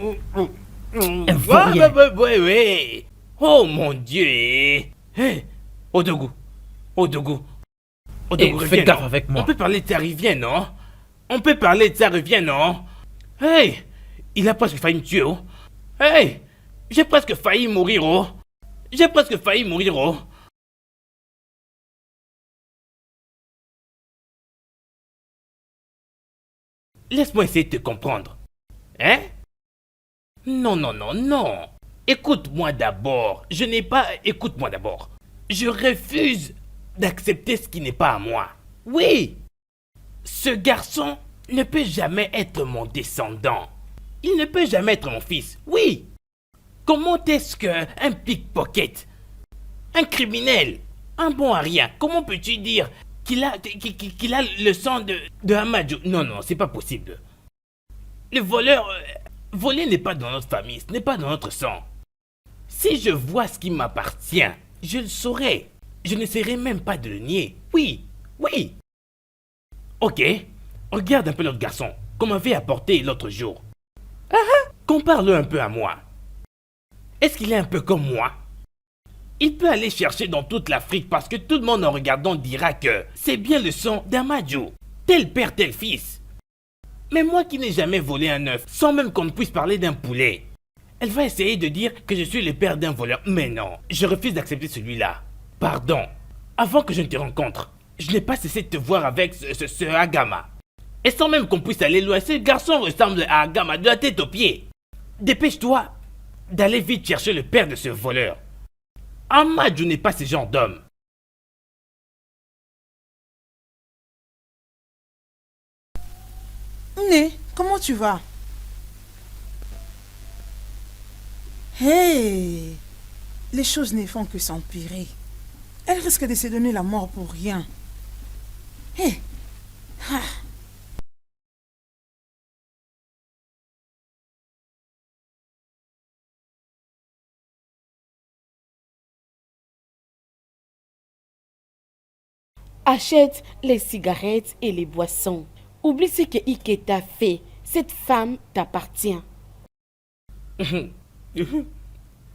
Un vaurien. Ouais. Oh mon Dieu. Hey, Odogu, Fais reviens, gaffe non? avec moi. On peut parler de ça, reviens, non? Hey, il a presque failli me tuer, oh. Hey, j'ai presque failli mourir, oh. Laisse-moi essayer de te comprendre. Hein? Non. Écoute-moi d'abord. Écoute-moi d'abord. Je refuse d'accepter ce qui n'est pas à moi. Oui. Ce garçon ne peut jamais être mon descendant. Il ne peut jamais être mon fils. Oui. Comment est-ce qu'un pickpocket, un criminel, un bon à rien, comment peux-tu dire qu'il a le sang de Amadjo? Non, c'est pas possible. Le voleur, voler n'est pas dans notre famille, ce n'est pas dans notre sang. Si je vois ce qui m'appartient, je le saurai. Je n'essaierai même pas de le nier. Oui. Ok, regarde un peu l'autre garçon, qu'on m'avait apporté l'autre jour. Compare-le un peu à moi. Est-ce qu'il est un peu comme moi? Il peut aller chercher dans toute l'Afrique parce que tout le monde en regardant dira que c'est bien le sang d'Amadjo. Tel père, tel fils. Mais moi qui n'ai jamais volé un œuf, sans même qu'on ne puisse parler d'un poulet, elle va essayer de dire que je suis le père d'un voleur. Mais non, je refuse d'accepter celui-là. Pardon. Avant que je ne te rencontre, je n'ai pas cessé de te voir avec ce Agama. Et sans même qu'on puisse aller loin, ce garçon ressemble à Agama de la tête aux pieds. Dépêche-toi d'aller vite chercher le père de ce voleur. Amadjo n'est pas ce genre d'homme. Né, comment tu vas? Hey, les choses ne font que s'empirer. Elle risque de se donner la mort pour rien. Hey. Ah. Achète les cigarettes et les boissons. Oublie ce que Ike t'a fait. Cette femme t'appartient.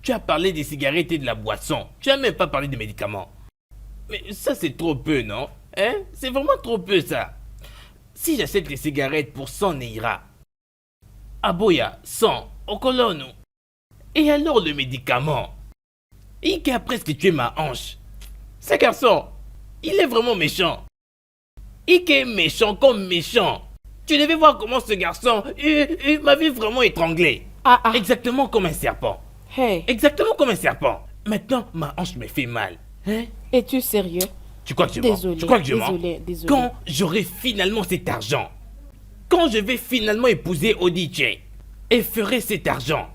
Tu as parlé des cigarettes et de la boisson. Tu n'as même pas parlé des médicaments. Mais ça, c'est trop peu, non? Hein? C'est vraiment trop peu, ça. Si j'achète les cigarettes pour 100 Neira, Aboya, 100, Okolono. Et alors le médicament? Ike a presque tué ma hanche. Ce garçon, il est vraiment méchant. Ike est méchant comme méchant. Tu devais voir comment ce garçon m'avait vraiment étranglé. Exactement comme un serpent. Hey. Exactement comme un serpent. Maintenant, ma hanche me fait mal. Hein? Es-tu sérieux? Tu crois que je mens? Désolé. Tu crois que je mens? Désolé. Quand j'aurai finalement cet argent, quand je vais finalement épouser Odiche et ferai cet argent,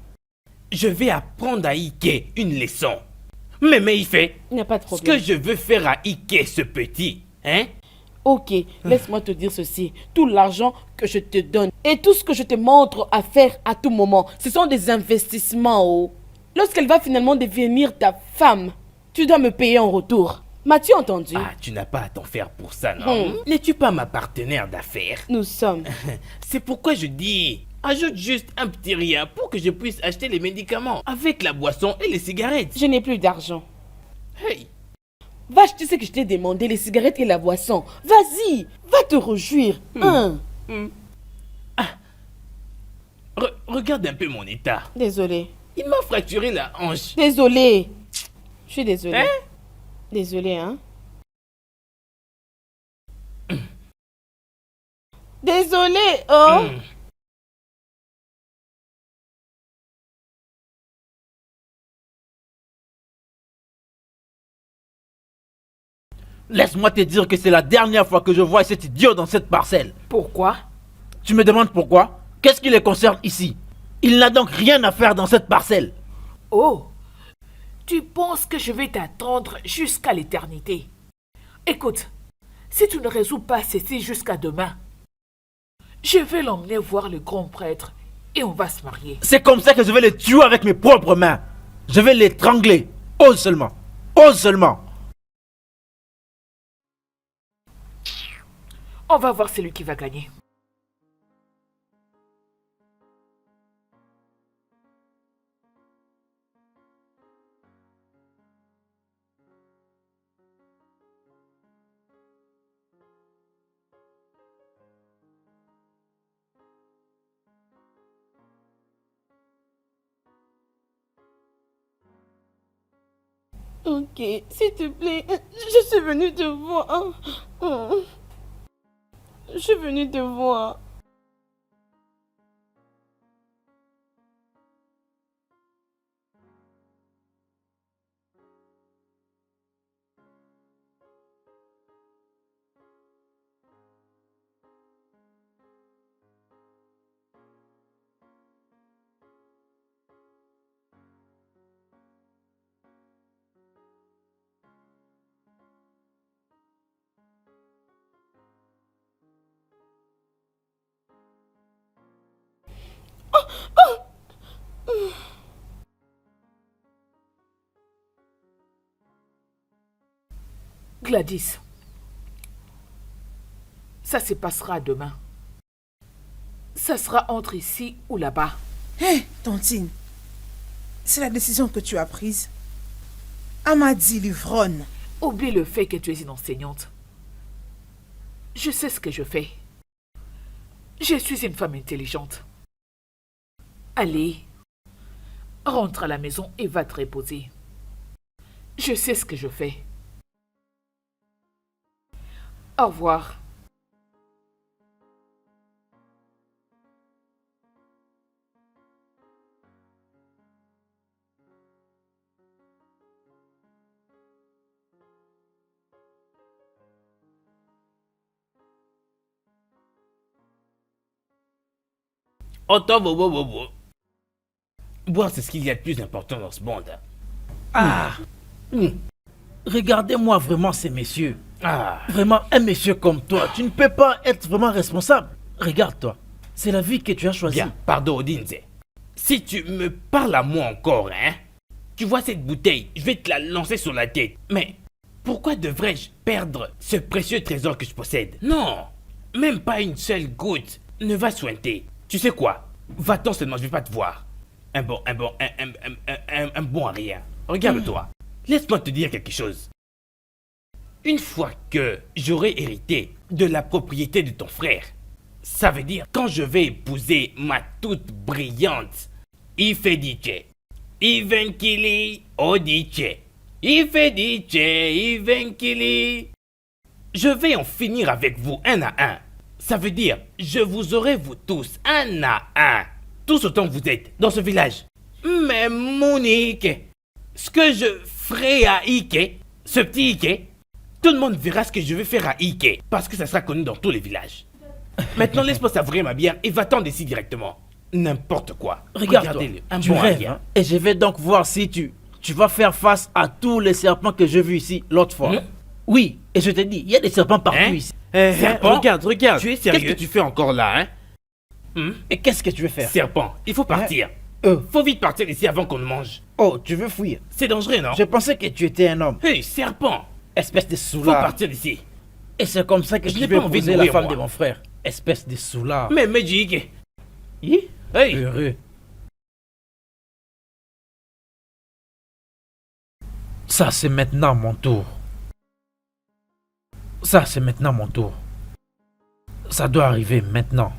je vais apprendre à Ike une leçon. Mais il fait Il n'y a pas de ce problème. que je veux faire à Ike, ce petit. Hein? Ok, laisse-moi te dire ceci. Tout l'argent que je te donne et tout ce que je te montre à faire à tout moment, ce sont des investissements. Oh. Lorsqu'elle va finalement devenir ta femme, tu dois me payer en retour. M'as-tu entendu? Ah, tu n'as pas à t'en faire pour ça, non? N'es-tu pas ma partenaire d'affaires? Nous sommes. C'est pourquoi je dis, ajoute juste un petit rien pour que je puisse acheter les médicaments avec la boisson et les cigarettes. Je n'ai plus d'argent. Hey, Va acheter ce que je t'ai demandé, les cigarettes et la boisson. Vas-y, va te réjouir. regarde un peu mon état. Désolé. Il m'a fracturé la hanche. Désolé. Je suis désolé. Hein? Désolé, hein. Désolé, oh. Laisse-moi te dire que c'est la dernière fois que je vois cet idiot dans cette parcelle. Pourquoi? Tu me demandes pourquoi? Qu'est-ce qui les concerne ici? Il n'a donc rien à faire dans cette parcelle. Oh, tu penses que je vais t'attendre jusqu'à l'éternité? Écoute, si tu ne résous pas ceci jusqu'à demain, je vais l'emmener voir le grand prêtre et on va se marier. C'est comme ça que je vais les tuer avec mes propres mains. Je vais l'étrangler. Ose seulement. Ose seulement. On va voir celui qui va gagner. Ok, s'il te plaît, je suis venue te voir. Je suis venue te voir. Gladys, ça se passera demain. Ça sera entre ici ou là-bas. Hé, Tontine, c'est la décision que tu as prise. Amadi l'ivronne. Oublie le fait que tu es une enseignante. Je sais ce que je fais. Je suis une femme intelligente. Allez, rentre à la maison et va te reposer. Je sais ce que je fais. Au revoir. Attends, boire, c'est ce qu'il y a de plus important dans ce monde. Regardez-moi vraiment ces messieurs. Ah, Vraiment, un monsieur comme toi, tu ne peux pas être vraiment responsable. Regarde-toi, c'est la vie que tu as choisie. bien, pardon, Odinze. Si tu me parles à moi encore, hein, tu vois cette bouteille, je vais te la lancer sur la tête. Mais pourquoi devrais-je perdre ce précieux trésor que je possède? Non, même pas une seule goutte ne va sointer. Tu sais quoi? Va-t'en seulement, je vais pas te voir. Un bon à rien. Regarde-toi. Laisse-moi te dire quelque chose. Une fois que j'aurai hérité de la propriété de ton frère, ça veut dire quand je vais épouser ma toute brillante Ifediche, Ivenkili Odiche, Ifediche, Ivenkili, je vais en finir avec vous un à un. Ça veut dire, je vous aurai vous tous un à un, tous autant que vous êtes dans ce village. Mais Monique, ce que je ferai à Ike, ce petit Ike, tout le monde verra ce que je vais faire à Ike, parce que ça sera connu dans tous les villages. Maintenant, laisse-moi savourer ma bière et va-t'en d'ici directement. N'importe quoi. Regarde-toi, Regardez-le, un tu bon à rêves, rien. hein, et je vais donc voir si tu vas faire face à tous les serpents que j'ai vus ici l'autre fois. Oui, et je te dis, il y a des serpents partout Hein? ici. Serpent? Regarde. Tu es sérieux? Qu'est-ce que tu fais encore là, hein? Et qu'est-ce que tu veux faire? Serpent, il faut partir. Faut vite partir d'ici avant qu'on ne mange. Oh, tu veux fuir? C'est dangereux, non? Je pensais que tu étais un homme. Hey, serpent, Espèce de Faut soulard. partir d'ici. Et c'est comme ça que Je je n'ai vais pas envie de épouser la mourir, femme moi. de mon frère. Espèce de soulard. Mais Magic. Hi, Hey. heureux. Ça, c'est maintenant mon tour. Ça, c'est maintenant mon tour. Ça doit arriver maintenant.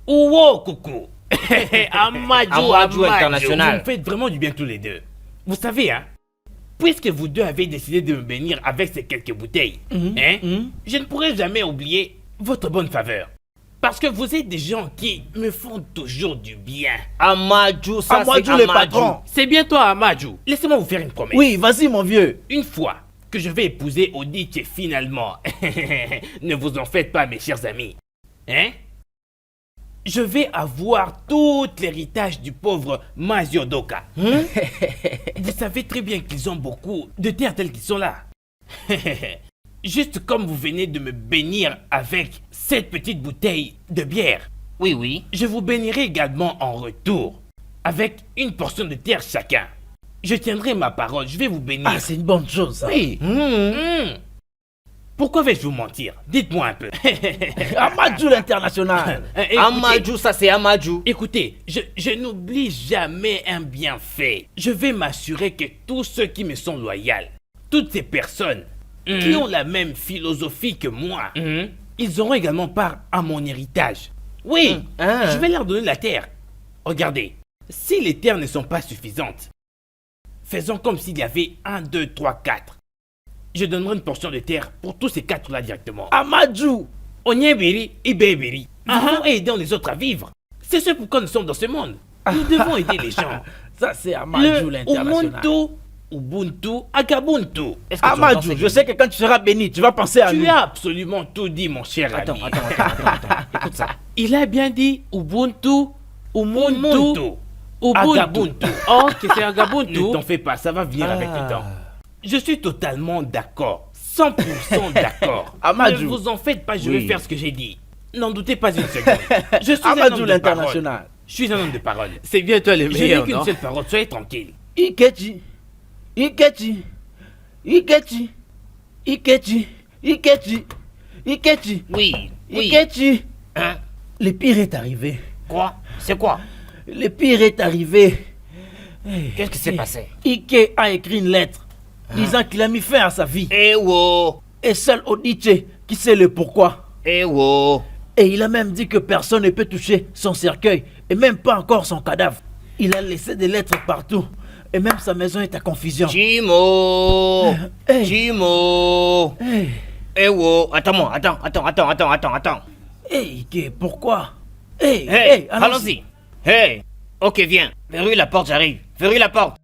Ouwo, coucou. Amadou, Amadou International. Vous me faites vraiment du bien tous les deux. Vous savez, hein, puisque vous deux avez décidé de me bénir avec ces quelques bouteilles, je ne pourrai jamais oublier votre bonne faveur. Parce que vous êtes des gens qui me font toujours du bien. Amadou, ça Amadou c'est le Amadou. patron. C'est bien toi, Amadou. Laissez-moi vous faire une promesse. Oui, vas-y, mon vieux. Une fois que je vais épouser Odiche finalement, ne vous en faites pas, mes chers amis. Hein? Je vais avoir tout l'héritage du pauvre Maziodoka. Vous savez très bien qu'ils ont beaucoup de terres telles qu'ils sont là. Juste comme vous venez de me bénir avec cette petite bouteille de bière, Oui, oui. je vous bénirai également en retour avec une portion de terre chacun. Je tiendrai ma parole, je vais vous bénir. Ah, c'est une bonne chose, ça. Oui. Pourquoi vais-je vous mentir? Dites-moi un peu. Amadou l'international. Écoutez, Amadou, ça c'est Amadou. écoutez, je n'oublie jamais un bienfait. Je vais m'assurer que tous ceux qui me sont loyaux, toutes ces personnes qui ont la même philosophie que moi, ils auront également part à mon héritage. Oui, je vais leur donner la terre. Regardez, si les terres ne sont pas suffisantes, faisons comme s'il y avait 1, 2, 3, 4. Je donnerai une portion de terre pour tous ces 4-là directement. Amadou. Onyebiri, Ibebiri. Nous devons aider les autres à vivre. C'est ce pourquoi nous sommes dans ce monde. Nous devons aider les gens. Ça, c'est Amadou Le l'international. Ubuntu, Ubuntu, Agabuntu. Est-ce que tu entends ce Amadou, que je sais que quand tu seras béni, tu vas penser à Tu nous. as absolument tout dit, mon cher Attends, ami. attends. Écoute ça. Il a bien dit Ubuntu, Ubuntu, Ubuntu. Agabuntu. Ok, c'est Agabuntu. Ne t'en fais pas, ça va venir avec le temps. Je suis totalement d'accord. 100% d'accord. Amadou. Ne vous en faites pas, je Oui. vais faire ce que j'ai dit. N'en doutez pas une seconde. Je suis un Amadou homme de parole. l'international. Je suis un homme de parole. C'est bien toi le Je n'ai meilleur, qu'une non? seule parole, soyez tranquille. Ikechi. Ikechi. Ikechi. Ikechi. Ikechi. Ikechi. Oui, oui. Ikechi. Hein? Le pire est arrivé. Quoi? C'est quoi? Le pire est arrivé. Qu'est-ce qui s'est passé? Ike a écrit une lettre disant qu'il a mis fin à sa vie. Eh wo! Et seul Odiche qui sait le pourquoi. Eh wo! Et il a même dit que personne ne peut toucher son cercueil et même pas encore son cadavre. Il a laissé des lettres partout et même sa maison est à confusion. Jimo! Hey. Jimo! Hey, Eh wo! Attends-moi, attends. hey, Ike, pourquoi? Hey, Hey, allons-y. Hey! Ok, viens. Verrouille la porte, j'arrive. Verrouille la porte.